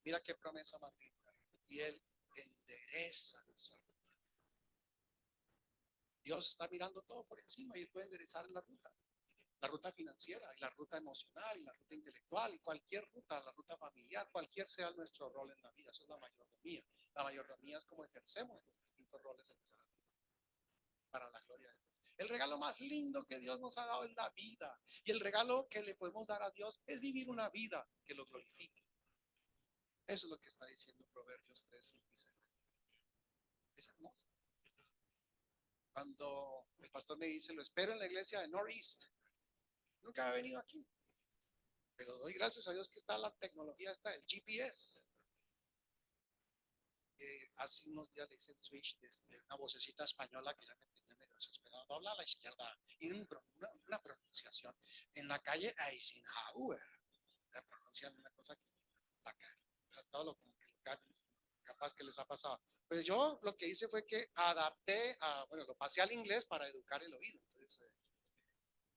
Mira qué promesa más linda. Y Él endereza nuestra vida. Dios está mirando todo por encima y Él puede enderezar la ruta financiera y la ruta emocional y la ruta intelectual y cualquier ruta, la ruta familiar, cualquier sea nuestro rol en la vida. Eso es la mayordomía. La mayordomía es como ejercemos los distintos roles en nuestra vida para la gloria de Dios. El regalo más lindo que Dios nos ha dado es la vida y el regalo que le podemos dar a Dios es vivir una vida que lo glorifique. Eso es lo que está diciendo Proverbios 3, 5 y 6. Es hermoso. Cuando el pastor me dice, lo espero en la iglesia de Northeast, nunca había venido aquí, pero doy gracias a Dios que está la tecnología, está el GPS. Hace unos días le hice el switch de una vocecita española que ya me tenía medio desesperado. Habla a la izquierda y una pronunciación. En la calle Eisenhower, la pronuncian una cosa que la cae. O sea, todo lo como que capaz que les ha pasado. Pues yo lo que hice fue que adapté bueno, lo pasé al inglés para educar el oído. Entonces,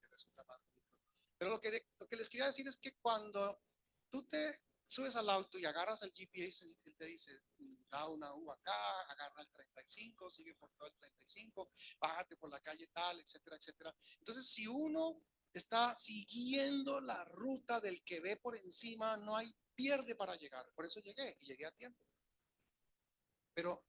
me resulta más bonito. Pero lo que les quería decir es que cuando tú te subes al auto y agarras el GPS, él te dice, da una U acá, agarra el 35, sigue por todo el 35, bájate por la calle tal, etcétera, etcétera. Entonces, si uno está siguiendo la ruta del que ve por encima, no hay pierde para llegar. Por eso llegué y llegué a tiempo. Pero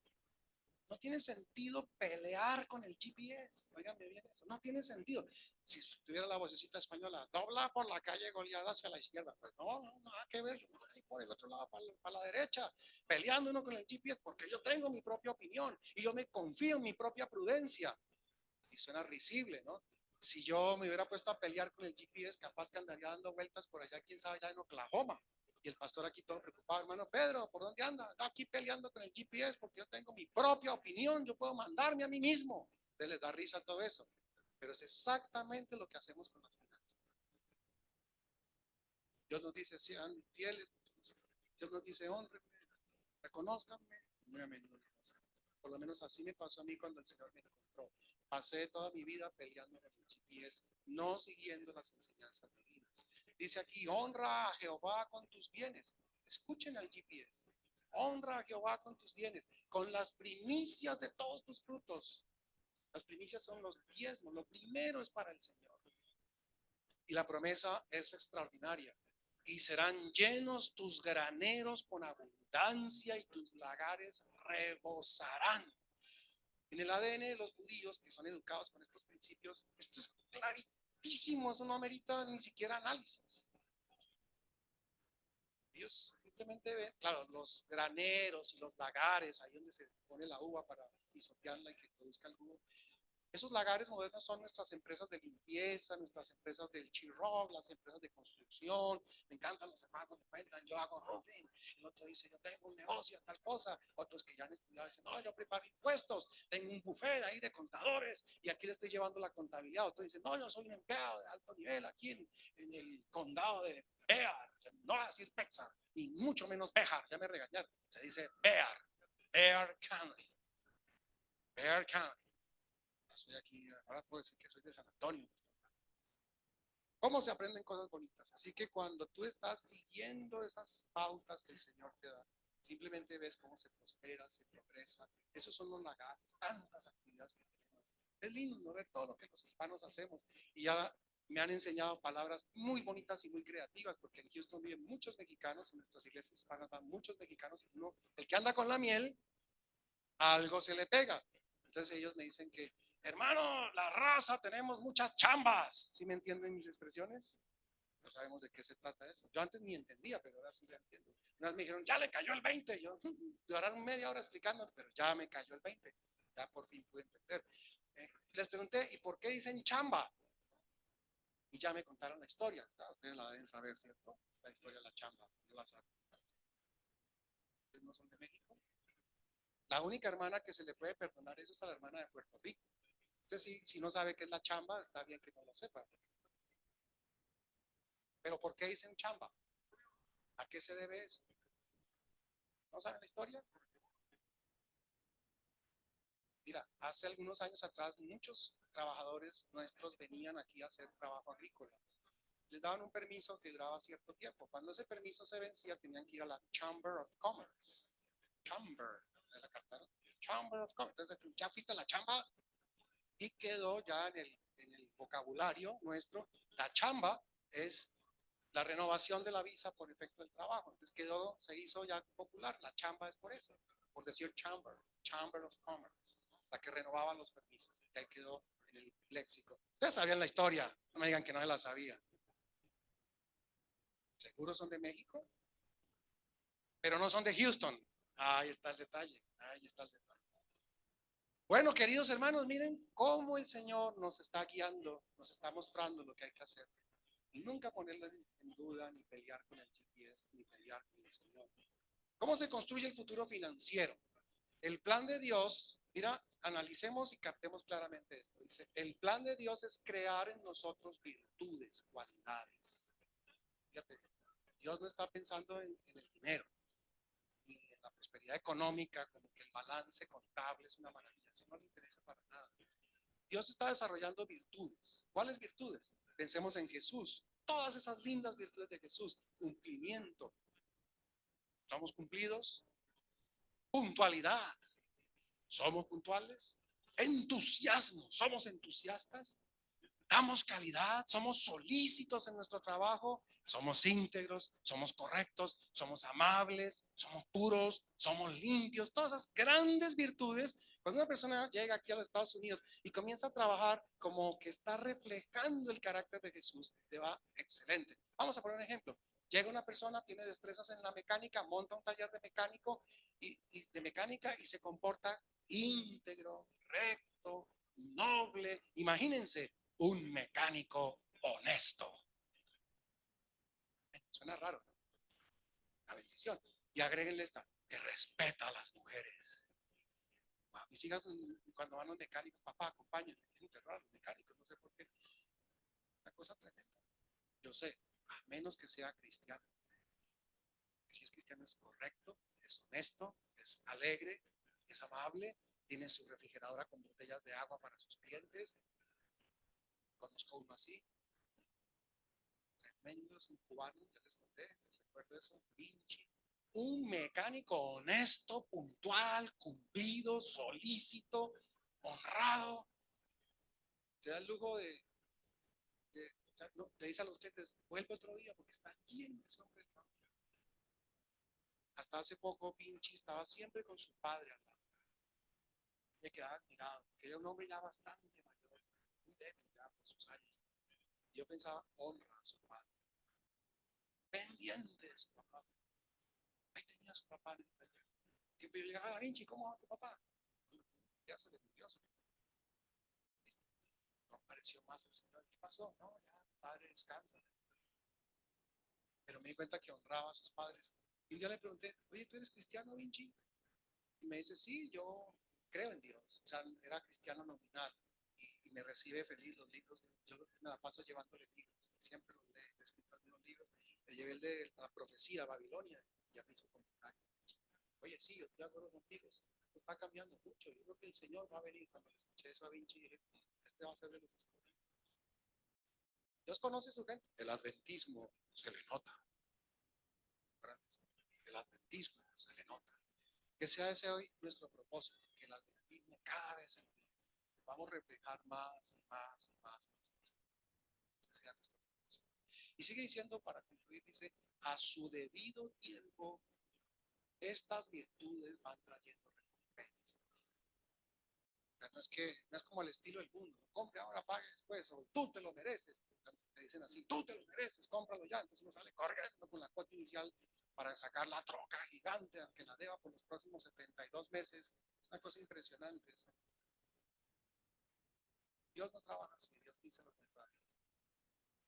no tiene sentido pelear con el GPS. Óiganme bien eso. No tiene sentido. Si tuviera la vocecita española, dobla por la calle Goleada hacia la izquierda. Pues no, nada que ver. Ahí por el otro lado, para la derecha, peleando uno con el GPS, porque yo tengo mi propia opinión y yo me confío en mi propia prudencia. Y suena risible, ¿no? Si yo me hubiera puesto a pelear con el GPS, capaz que andaría dando vueltas por allá, quién sabe, allá en Oklahoma. Y el pastor aquí todo preocupado, hermano Pedro, ¿por dónde anda? Aquí peleando con el GPS porque yo tengo mi propia opinión, yo puedo mandarme a mí mismo. Entonces les da risa todo eso. Pero es exactamente lo que hacemos con las finanzas. Dios nos dice, sean fieles. Dios nos dice, honrenme, reconózcanme, muy a menudo. Por lo menos así me pasó a mí cuando el Señor me encontró. Pasé toda mi vida peleando con el GPS, no siguiendo las enseñanzas divinas. Dice aquí, honra a Jehová con tus bienes. Escuchen al GPS. Honra a Jehová con tus bienes, con las primicias de todos tus frutos. Las primicias son los diezmos, lo primero es para el Señor. Y la promesa es extraordinaria. Y serán llenos tus graneros con abundancia y tus lagares rebosarán. En el ADN de los judíos que son educados con estos principios, esto es clarísimo, eso no amerita ni siquiera análisis. Ellos simplemente ven, claro, los graneros y los lagares, ahí donde se pone la uva para pisotearla y que produzca el jugo. Esos lagares modernos son nuestras empresas de limpieza, nuestras empresas del chirroc, las empresas de construcción. Me encantan los hermanos que cuentan, yo hago roofing. El otro dice, yo tengo un negocio, tal cosa. Otros que ya han estudiado dicen, no, yo preparo impuestos, tengo un buffet ahí de contadores y aquí le estoy llevando la contabilidad. Otros dicen, no, yo soy un empleado de alto nivel aquí en el condado de Bear. No va a decir Pexar, ni mucho menos Bejar, ya me regañaron. Se dice Bear. Bexar County. Bexar County. Soy aquí, ahora puedo decir que soy de San Antonio. ¿Cómo se aprenden cosas bonitas? Así que cuando tú estás siguiendo esas pautas que el Señor te da, simplemente ves cómo se prospera, se progresa. Esos son los lagares, tantas actividades que tenemos. Es lindo ver todo lo que los hispanos hacemos. Y ya me han enseñado palabras muy bonitas y muy creativas, porque en Houston viven muchos mexicanos, en nuestras iglesias hispanas van muchos mexicanos, y uno, el que anda con la miel, algo se le pega. Entonces ellos me dicen que, hermano, la raza tenemos muchas chambas. ¿Sí me entienden mis expresiones? No sabemos de qué se trata eso. Yo antes ni entendía, pero ahora sí ya entiendo. Una vez me dijeron, ya le cayó el 20. Yo, duraron media hora explicando, pero ya me cayó el 20. Ya por fin pude entender. Les pregunté, ¿y por qué dicen chamba? Y ya me contaron la historia. Ya ustedes la deben saber, ¿cierto? La historia de la chamba. No la saben. Ustedes no son de México. La única hermana que se le puede perdonar eso es a la hermana de Puerto Rico. Entonces, si no sabe qué es la chamba, está bien que no lo sepa. Pero ¿por qué dicen chamba? ¿A qué se debe eso? ¿No saben la historia? Mira, hace algunos años atrás muchos trabajadores nuestros venían aquí a hacer trabajo agrícola. Les daban un permiso que duraba cierto tiempo. Cuando ese permiso se vencía, tenían que ir a la Chamber of Commerce. Chamber, de la carta, ¿no? Chamber of Commerce. Entonces, ya fuiste a la chamba y quedó ya en el vocabulario nuestro. La chamba es la renovación de la visa por efecto del trabajo. Entonces quedó, se hizo ya popular. La chamba es por eso, por decir Chamber, Chamber of Commerce, la que renovaba los permisos. Y ahí quedó en el léxico. Ustedes sabían la historia, no me digan que no se la sabía. ¿Seguro son de México? Pero no son de Houston. Ahí está el detalle, ahí está el detalle. Bueno, queridos hermanos, miren cómo el Señor nos está guiando, nos está mostrando lo que hay que hacer. Y nunca ponerlo en duda, ni pelear con el GPS, ni pelear con el Señor. ¿Cómo se construye el futuro financiero? El plan de Dios, mira, analicemos y captemos claramente esto. Dice, el plan de Dios es crear en nosotros virtudes, cualidades. Fíjate, Dios no está pensando en el dinero, ni en la prosperidad económica, como que el balance contable es una maravilla. Eso no le interesa para nada. Dios está desarrollando virtudes. ¿Cuáles virtudes? Pensemos en Jesús. Todas esas lindas virtudes de Jesús. Cumplimiento. ¿Somos cumplidos? Puntualidad. ¿Somos puntuales? Entusiasmo. ¿Somos entusiastas? Damos calidad. ¿Somos solícitos en nuestro trabajo? ¿Somos íntegros? ¿Somos correctos? ¿Somos amables? ¿Somos puros? ¿Somos limpios? Todas esas grandes virtudes. Cuando una persona llega aquí a los Estados Unidos y comienza a trabajar como que está reflejando el carácter de Jesús, le va excelente. Vamos a poner un ejemplo. Llega una persona, tiene destrezas en la mecánica, monta un taller de mecánico de mecánica y se comporta íntegro, recto, noble. Imagínense un mecánico honesto. Suena raro, ¿no? Una bendición. Y agréguenle esta, que respeta a las mujeres. Mis hijas cuando van a los mecánicos, papá, acompáñenme. Tienen terror a los mecánicos, no sé por qué. Una cosa tremenda. Yo sé, a menos que sea cristiano. Si es cristiano es correcto, es honesto, es alegre, es amable, tiene su refrigeradora con botellas de agua para sus clientes. Conozco uno así, tremendo, es un cubano, ya les conté, les recuerdo eso, Vinci. Un mecánico honesto, puntual, cumplido, solícito, honrado. Se da el lujo o sea, no, le dice a los clientes, vuelve otro día porque está lleno ese hombre. Hasta hace poco Vinci estaba siempre con su padre al lado. Me quedaba admirado, porque era un hombre ya bastante mayor, muy débil ya por sus años. Y yo pensaba, honra a su padre, pendiente de su papá. Ahí tenía a su papá en el taller. Siempre yo llegaba a Vinci, ¿cómo va tu papá? Ya se le murió su papá. No apareció más el Señor. ¿Qué pasó? No, ya, padre, descansa. Pero me di cuenta que honraba a sus padres. Y un día le pregunté, oye, ¿tú eres cristiano, Vinci? Y me dice, sí, yo creo en Dios. O sea, era cristiano nominal. Y me recibe feliz los libros. Yo me la paso llevándole libros. Siempre los lee, le escrito algunos libros. Le llevé el de la profecía, Babilonia. Y ya me hizo comentario. Oye, sí, yo estoy de acuerdo contigo. Está cambiando mucho. Yo creo que el Señor va a venir. Cuando le escuché eso a Vinci, dije, este va a ser de los escogidos. Dios conoce a su gente. El adventismo se le nota. El adventismo se le nota. Que sea ese hoy nuestro propósito. Que el adventismo cada vez vamos a reflejar más y más y más. Ese sea nuestro propósito. Y sigue diciendo, para concluir, dice, a su debido tiempo, estas virtudes van trayendo recompensas. No es que no es como el estilo del mundo, compre ahora, pague después, o tú te lo mereces. Te dicen así, tú te lo mereces, cómpralo ya. Entonces uno sale corriendo con la cuota inicial para sacar la troca gigante, aunque la deba por los próximos 72 meses. Es una cosa impresionante eso. Dios no trabaja así, Dios dice lo contrario.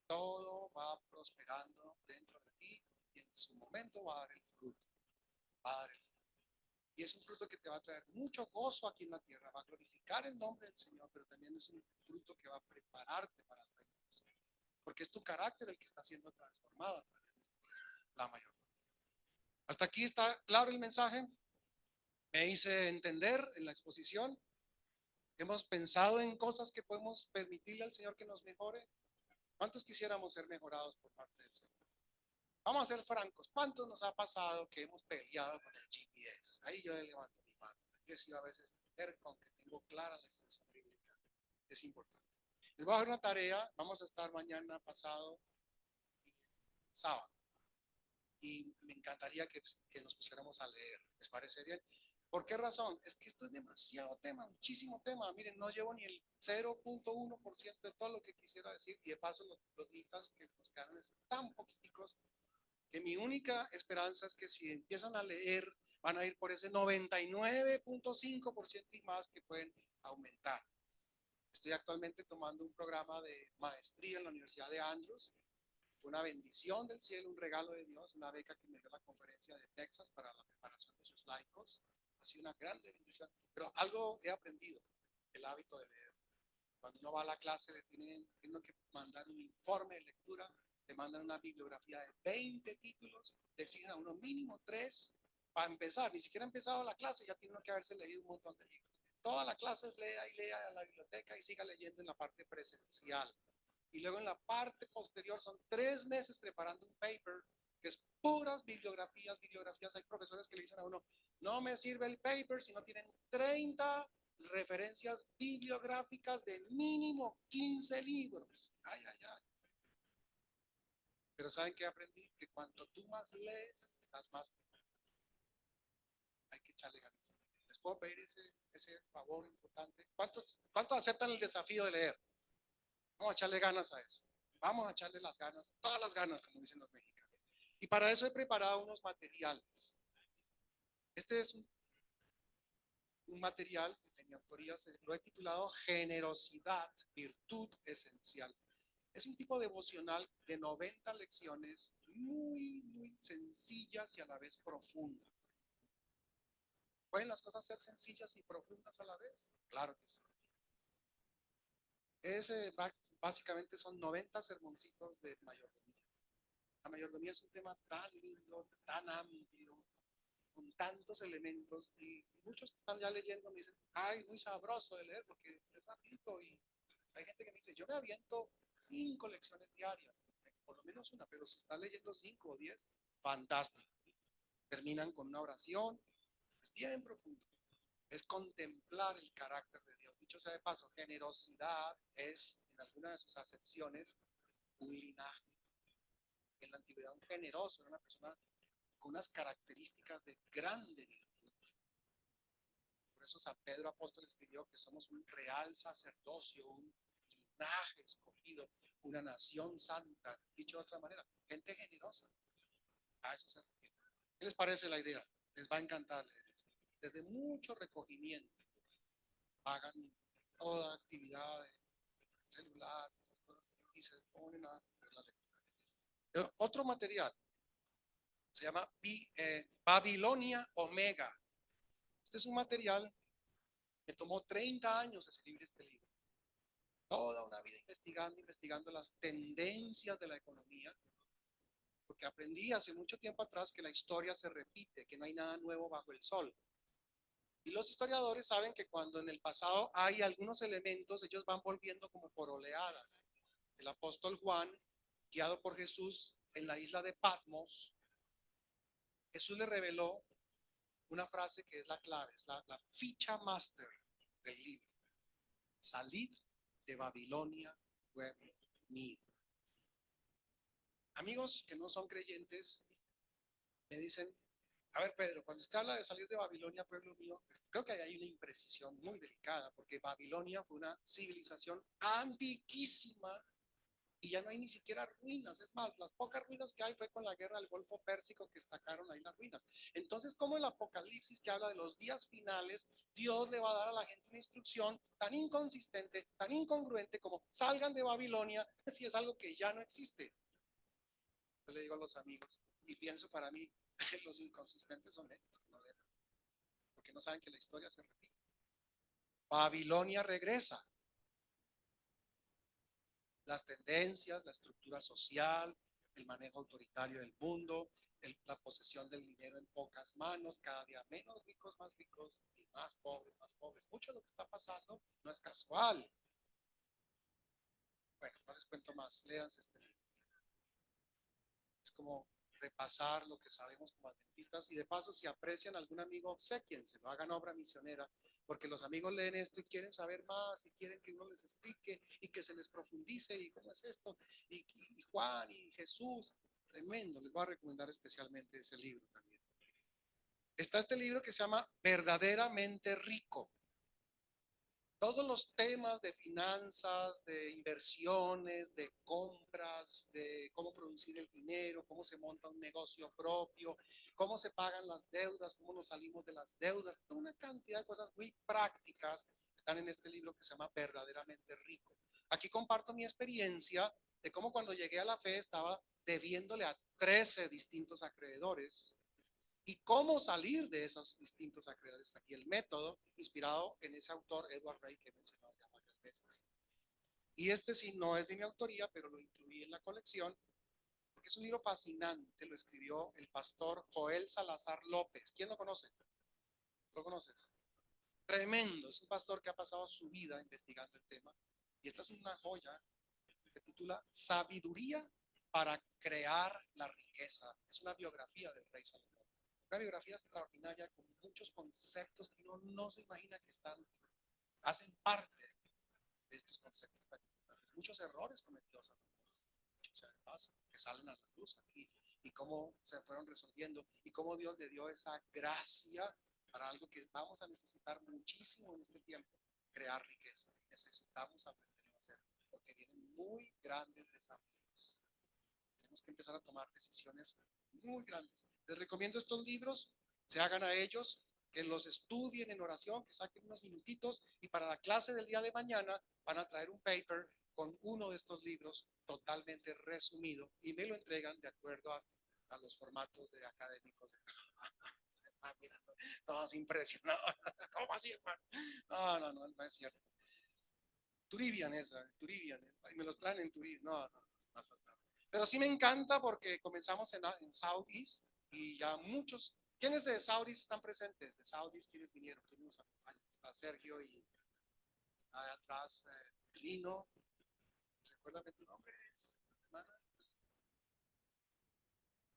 Todo va prosperando dentro de ti y en su momento va a dar el fruto. Va a dar el fruto. Y es un fruto que te va a traer mucho gozo aquí en la tierra, va a glorificar el nombre del Señor, pero también es un fruto que va a prepararte para el reino del Señor. Porque es tu carácter el que está siendo transformado a través de la mayordomía. Hasta aquí está claro el mensaje. Me hice entender en la exposición. Hemos pensado en cosas que podemos permitirle al Señor que nos mejore. ¿Cuántos quisiéramos ser mejorados por parte del Señor? Vamos a ser francos. ¿Cuántos nos ha pasado que hemos peleado con el GPS? Ahí yo le levanto mi mano. Yo he sido a veces terco, aunque tengo clara la instrucción bíblica. Es importante. Les voy a dar una tarea. Vamos a estar mañana, pasado, sábado. Y me encantaría que nos pusiéramos a leer. ¿Les parece bien? ¿Por qué razón? Es que esto es demasiado tema, muchísimo tema. Miren, no llevo ni el 0.1% de todo lo que quisiera decir. Y de paso, los días que nos quedaron es tan poquiticos que mi única esperanza es que si empiezan a leer, van a ir por ese 99.5% y más que pueden aumentar. Estoy actualmente tomando un programa de maestría en la Universidad de Andrews. Una bendición del cielo, un regalo de Dios, una beca que me dio la conferencia de Texas para la preparación de sus laicos. Ha sido una grande bendición. Pero algo he aprendido, el hábito de leer. Cuando uno va a la clase, tienen que mandar un informe de lectura, le mandan una bibliografía de 20 títulos, le exigen a uno mínimo 3 para empezar. Ni siquiera ha empezado la clase, ya tiene que haberse leído un montón de libros. Toda la clase es lea y lea a la biblioteca y siga leyendo en la parte presencial. Y luego en la parte posterior son 3 meses preparando un paper que es puras bibliografías, bibliografías. Hay profesores que le dicen a uno, no me sirve el paper si no tienen 30 referencias bibliográficas de mínimo 15 libros. Ay, ay, ay. Pero ¿saben qué aprendí? Que cuanto tú más lees, estás más. Hay que echarle ganas. ¿Les puedo pedir ese favor importante? ¿Cuántos aceptan el desafío de leer? Vamos a echarle ganas a eso. Vamos a echarle las ganas, todas las ganas, como dicen los mexicanos. Y para eso he preparado unos materiales. Este es un material de mi autoría, lo he titulado Generosidad, virtud esencial. Es un tipo devocional de 90 lecciones muy, muy sencillas y a la vez profundas. ¿Pueden las cosas ser sencillas y profundas a la vez? Claro que sí. Básicamente son 90 sermoncitos de mayordomía. La mayordomía es un tema tan lindo, tan amplio, con tantos elementos, y muchos que están ya leyendo me dicen, ay, muy sabroso de leer porque es rapidito. Y hay gente que me dice, yo me aviento 5 lecciones diarias, por lo menos una, pero si está leyendo 5 o 10, fantástico. Terminan con una oración, es bien profundo. Es contemplar el carácter de Dios. Dicho sea de paso, generosidad es, en alguna de sus acepciones, un linaje. En la antigüedad, un generoso era una persona con unas características de grande virtud. Por eso San Pedro Apóstol escribió que somos un real sacerdocio, un linaje escogido, una nación santa. Dicho de otra manera, gente generosa. A eso se refiere. ¿Qué les parece la idea? Les va a encantar leer esto. Desde mucho recogimiento, pagan toda actividad de celular, esas cosas, y se ponen a hacer la lectura. Otro material se llama Babilonia Omega. Este es un material que tomó 30 años escribir este libro. Toda una vida investigando las tendencias de la economía, porque aprendí hace mucho tiempo atrás que la historia se repite, que no hay nada nuevo bajo el sol. Y los historiadores saben que cuando en el pasado hay algunos elementos, ellos van volviendo como por oleadas. El apóstol Juan, guiado por Jesús en la isla de Patmos, Jesús le reveló una frase que es la clave, es la ficha máster del libro. Salid de Babilonia, pueblo mío. Amigos que no son creyentes me dicen, a ver, Pedro, cuando usted habla de salir de Babilonia, pueblo mío, creo que hay una imprecisión muy delicada, porque Babilonia fue una civilización antiquísima y ya no hay ni siquiera ruinas. Es más, las pocas ruinas que hay fue con la guerra del Golfo Pérsico que sacaron ahí las ruinas. Entonces, ¿cómo el Apocalipsis que habla de los días finales, Dios le va a dar a la gente una instrucción tan inconsistente, tan incongruente como salgan de Babilonia, si es algo que ya no existe? Yo le digo a los amigos, y pienso para mí, los inconsistentes son ellos, no leen, porque no saben que la historia se repite. Babilonia regresa. Las tendencias, la estructura social, el manejo autoritario del mundo, la posesión del dinero en pocas manos, cada día menos ricos, y más pobres, más pobres. Mucho de lo que está pasando no es casual. Bueno, no les cuento más, léanse este libro. Es como repasar lo que sabemos como adventistas y de paso si aprecian a algún amigo, obsequien, lo hagan obra misionera, porque los amigos leen esto y quieren saber más y quieren que uno les explique y que se les profundice y cómo es esto y Juan y Jesús, tremendo. Les voy a recomendar especialmente ese libro también. Está este libro que se llama Verdaderamente Rico. Todos los temas de finanzas, de inversiones, de compras, de cómo producir el dinero, cómo se monta un negocio propio, cómo se pagan las deudas, cómo nos salimos de las deudas, toda una cantidad de cosas muy prácticas están en este libro que se llama Verdaderamente Rico. Aquí comparto mi experiencia de cómo cuando llegué a la fe estaba debiéndole a 13 distintos acreedores y cómo salir de esos distintos acreedores. Aquí el método inspirado en ese autor Edward Ray que he mencionado ya varias veces. Y este sí no es de mi autoría, pero lo incluí en la colección porque es un libro fascinante. Lo escribió el pastor Joel Salazar López. ¿Quién lo conoce? ¿Lo conoces? Tremendo. Es un pastor que ha pasado su vida investigando el tema. Y esta es una joya que titula Sabiduría para crear la riqueza. Es una biografía del rey Salomón. Una biografía extraordinaria con muchos conceptos que uno no se imagina que hacen parte de estos conceptos tan importantes. Muchos errores cometidos, o sea, de paso, que salen a la luz aquí, y cómo se fueron resolviendo, y cómo Dios le dio esa gracia para algo que vamos a necesitar muchísimo en este tiempo, crear riqueza. Necesitamos aprender a hacerlo, porque vienen muy grandes desafíos. Tenemos que empezar a tomar decisiones muy grandes. Les recomiendo estos libros, se hagan a ellos, que los estudien en oración, que saquen unos minutitos y para la clase del día de mañana van a traer un paper con uno de estos libros totalmente resumido y me lo entregan de acuerdo a los formatos de académicos. Están mirando todos impresionados. ¿Cómo así, hermano? No es cierto. Turibian y me los traen en Turibian. No, más faltaba. Pero sí me encanta porque comenzamos en Southeast y ya muchos. ¿Quiénes de Southeast están presentes? De Southeast, ¿quiénes vinieron? Está Sergio y está atrás Lino. Recuérdame tu nombre, hermana.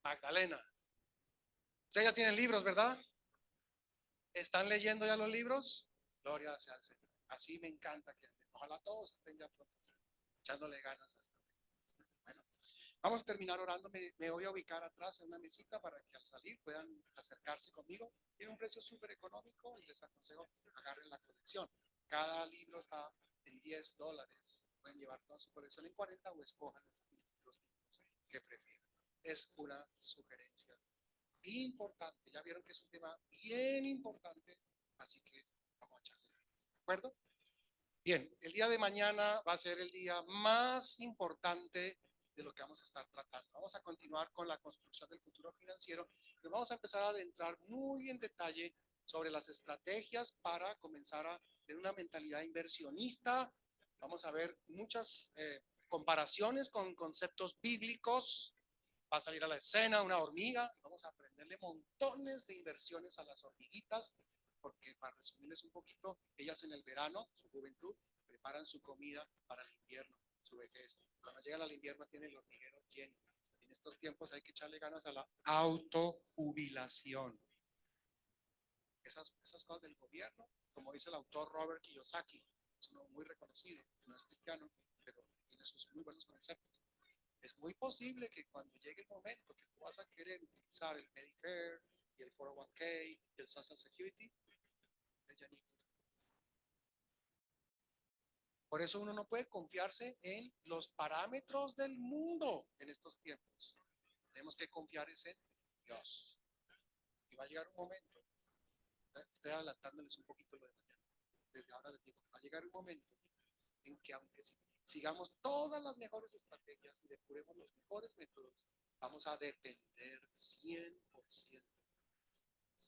Magdalena. Ustedes ya tienen libros, ¿verdad? ¿Están leyendo ya los libros? Gloria sea al Señor. Así me encanta que ojalá todos estén ya prontos, echándole ganas a esto. Bueno, vamos a terminar orando. Me voy a ubicar atrás en una mesita para que al salir puedan acercarse conmigo. Tiene un precio súper económico y les aconsejo que agarren la colección. Cada libro está en $10. Pueden llevar toda su colección en 40 o escojan los libros que prefieran. Es una sugerencia importante. Ya vieron que es un tema bien importante, así que vamos a echarle ganas. ¿De acuerdo? Bien, el día de mañana va a ser el día más importante de lo que vamos a estar tratando. Vamos a continuar con la construcción del futuro financiero. Nos vamos a empezar a adentrar muy en detalle sobre las estrategias para comenzar a tener una mentalidad inversionista. Vamos a ver muchas comparaciones con conceptos bíblicos. Va a salir a la escena una hormiga y vamos a aprenderle montones de inversiones a las hormiguitas, porque para resumirles un poquito, ellas en el verano, su juventud, preparan su comida para el invierno, su vejez. Cuando llegan al invierno tienen el hormiguero lleno. En estos tiempos hay que echarle ganas a la autojubilación. Esas cosas del gobierno, como dice el autor Robert Kiyosaki, es uno muy reconocido, no es cristiano, pero tiene sus muy buenos conceptos. Es muy posible que cuando llegue el momento que tú vas a querer utilizar el Medicare y el 401k y el Social Security, ya ni existe. Por eso uno no puede confiarse en los parámetros del mundo en estos tiempos. Tenemos que confiar en Dios. Y va a llegar un momento, estoy adelantándoles un poquito lo de mañana, desde ahora les digo, va a llegar un momento en que aunque sigamos todas las mejores estrategias y depuremos los mejores métodos, vamos a depender 100%.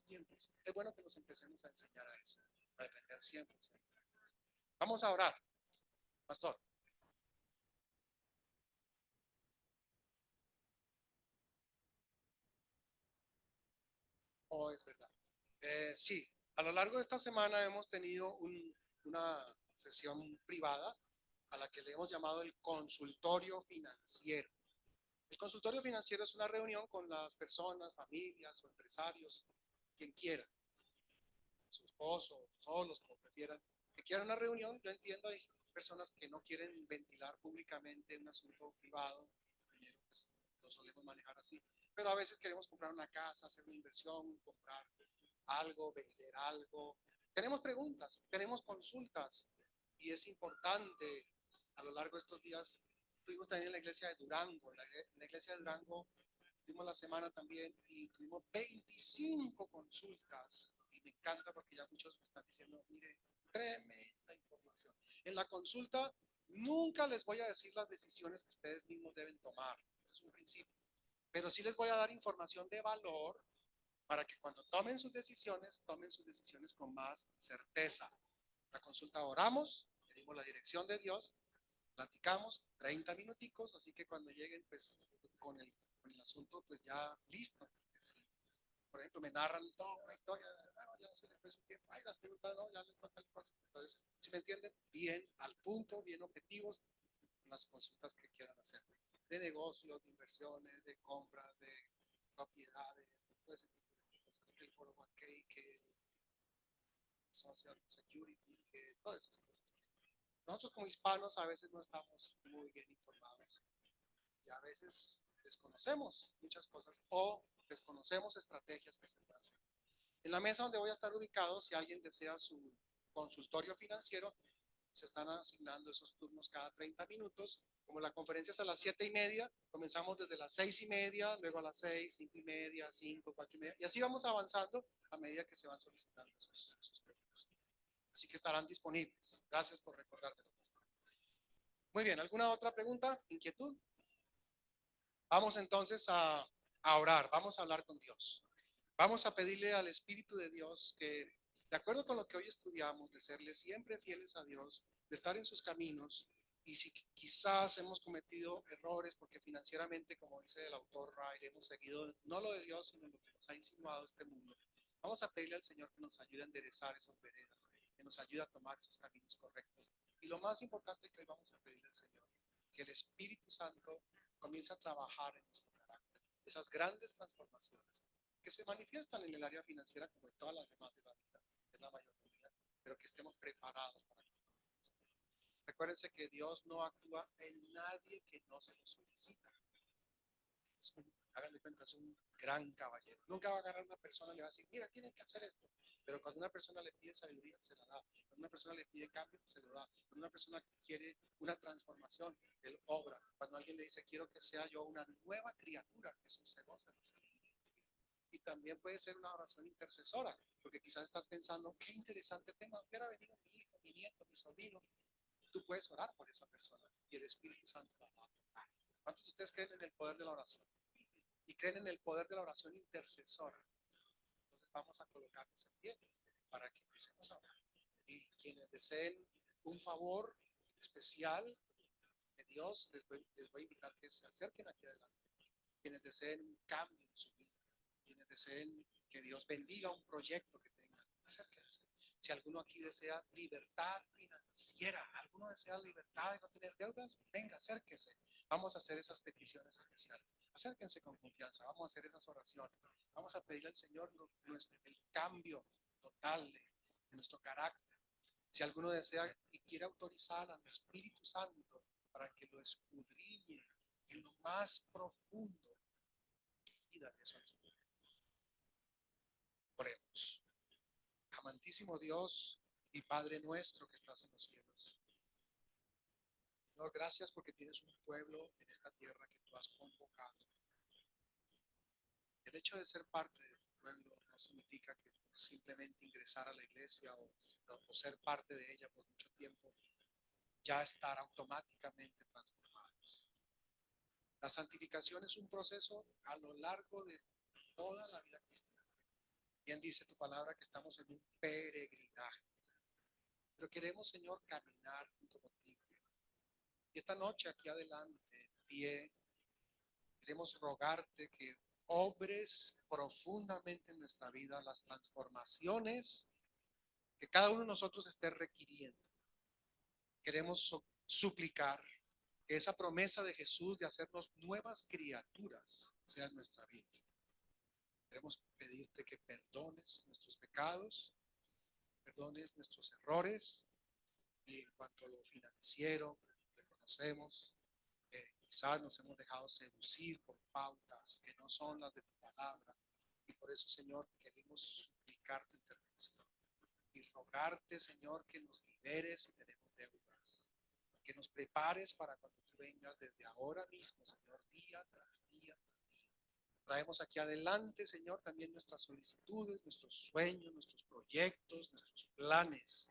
100%. Es bueno que nos empecemos a enseñar a eso, a depender 100%. Vamos a orar, pastor. Oh, es verdad. Sí, a lo largo de esta semana hemos tenido una sesión privada a la que le hemos llamado el consultorio financiero. El consultorio financiero es una reunión con las personas, familias o empresarios, quien quiera, su esposo, solos, como prefieran, que quieran una reunión. Yo entiendo, hay personas que no quieren ventilar públicamente un asunto privado, dinero, pues lo solemos manejar así, pero a veces queremos comprar una casa, hacer una inversión, comprar algo, vender algo. Tenemos preguntas, tenemos consultas y es importante a lo largo de estos días. Estuvimos también en la iglesia de Durango, en la iglesia de Durango estuvimos la semana también y tuvimos 25 consultas y me encanta porque ya muchos me están diciendo, mire, tremenda información. En la consulta nunca les voy a decir las decisiones que ustedes mismos deben tomar, es un principio, pero sí les voy a dar información de valor para que cuando tomen sus decisiones con más certeza. La consulta oramos, pedimos la dirección de Dios, platicamos 30 minuticos, así que cuando lleguen pues con el asunto pues ya listo. Si, por ejemplo, me narran toda una historia, bueno, ya se le fue su tiempo, ay, las preguntas no, ya les toca el próximo. Entonces, si me entienden, bien al punto, bien objetivos, las consultas que quieran hacer. De negocios, de inversiones, de compras, de propiedades, de todo ese tipo de cosas, que el 401k, que el Social Security, que todas esas cosas. Nosotros como hispanos a veces no estamos muy bien informados y a veces desconocemos muchas cosas o desconocemos estrategias que se pueden hacer. En la mesa donde voy a estar ubicado, si alguien desea su consultorio financiero, se están asignando esos turnos cada 30 minutos. Como la conferencia es a las 7:30, comenzamos desde las 6:30, luego a las 6, 5:30, 5, 4:30, y así vamos avanzando a medida que se van solicitando esos turnos. Así que estarán disponibles. Gracias por recordármelo. Muy bien, ¿alguna otra pregunta, inquietud? Vamos entonces a orar, vamos a hablar con Dios. Vamos a pedirle al Espíritu de Dios que, de acuerdo con lo que hoy estudiamos, de serle siempre fieles a Dios, de estar en sus caminos, y si quizás hemos cometido errores porque financieramente, como dice el autor Riley, hemos seguido no lo de Dios, sino lo que nos ha insinuado este mundo, vamos a pedirle al Señor que nos ayude a enderezar esas veredas, que nos ayude a tomar esos caminos correctos. Y lo más importante que hoy vamos a pedirle al Señor, que el Espíritu Santo comience a trabajar en nuestro carácter, esas grandes transformaciones que se manifiestan en el área financiera como en todas las demás de la vida, es la mayoría, pero que estemos preparados para que. Recuérdense que Dios no actúa en nadie que no se lo solicita. Hagan de cuenta, es un gran caballero. Nunca va a agarrar a una persona y le va a decir, mira, tienen que hacer esto. Pero cuando una persona le pide sabiduría, se la da. Cuando una persona le pide cambio, se lo da. Cuando una persona quiere una transformación, él obra. Cuando alguien le dice, quiero que sea yo una nueva criatura, eso se goza de ser. Y también puede ser una oración intercesora, porque quizás estás pensando, qué interesante tema, hubiera venido mi hijo, mi nieto, mi sobrino. Tú puedes orar por esa persona y el Espíritu Santo la va a tocar. ¿Cuántos de ustedes creen en el poder de la oración? Y creen en el poder de la oración intercesora. Entonces vamos a colocarnos en pie para que empecemos a orar. Y quienes deseen un favor especial de Dios, les voy a invitar que se acerquen aquí adelante. quienes deseen un cambio en su vida, quienes deseen que Dios bendiga un proyecto que tengan, acérquense. Si alguno aquí desea libertad financiera, alguno desea libertad de no tener deudas, venga, acérquese. Vamos a hacer esas peticiones especiales. Acérquense con confianza, vamos a hacer esas oraciones. Vamos a pedirle al Señor el cambio total de nuestro carácter. Si alguno desea y quiere autorizar al Espíritu Santo para que lo escudriñe en lo más profundo, pídale eso al Señor. Oremos. Amantísimo Dios y Padre nuestro que estás en los cielos. Señor, gracias porque tienes un pueblo en esta tierra que tú has convocado. El hecho de ser parte de tu pueblo no significa que simplemente ingresar a la iglesia o ser parte de ella por mucho tiempo ya estar automáticamente transformados. La santificación es un proceso a lo largo de toda la vida cristiana. Bien dice tu palabra que estamos en un peregrinaje, pero queremos, Señor, caminar junto contigo. Y esta noche aquí adelante, en pie, queremos rogarte que obres profundamente en nuestra vida las transformaciones que cada uno de nosotros esté requiriendo. Queremos suplicar que esa promesa de Jesús de hacernos nuevas criaturas sea en nuestra vida. Queremos pedirte que perdones nuestros pecados, perdones nuestros errores, y en cuanto a lo financiero, reconocemos que quizás nos hemos dejado seducir por pautas que no son las de tu palabra, y por eso, Señor, queremos suplicar tu intervención y rogarte, Señor, que nos liberes si tenemos deudas, que nos prepares para cuando tú vengas desde ahora mismo, Señor, día tras día tras día. Traemos aquí adelante, Señor, también nuestras solicitudes, nuestros sueños, nuestros proyectos, nuestros planes.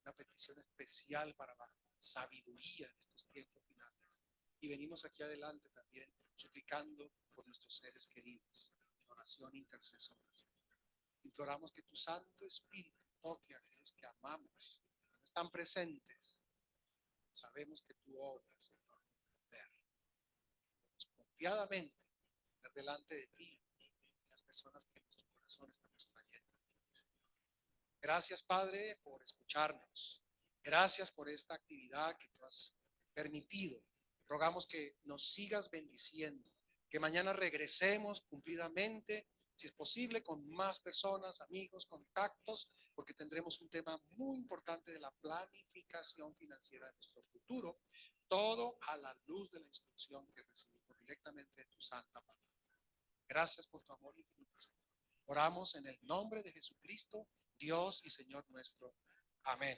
Una petición especial para la sabiduría en estos tiempos finales. Y venimos aquí adelante también suplicando por nuestros seres queridos, en oración intercesora. Imploramos que tu Santo Espíritu toque a aquellos que amamos, que no están presentes. Sabemos que tú obras, Señor, con poder. Podemos confiadamente ver delante de ti las personas que en nuestro corazón estamos trayendo. Gracias, Padre, por escucharnos. Gracias por esta actividad que tú has permitido. Rogamos que nos sigas bendiciendo, que mañana regresemos cumplidamente, si es posible, con más personas, amigos, contactos, porque tendremos un tema muy importante de la planificación financiera de nuestro futuro, todo a la luz de la instrucción que recibimos directamente de tu santa palabra. Gracias por tu amor infinito, Señor. Oramos en el nombre de Jesucristo, Dios y Señor nuestro. Amén.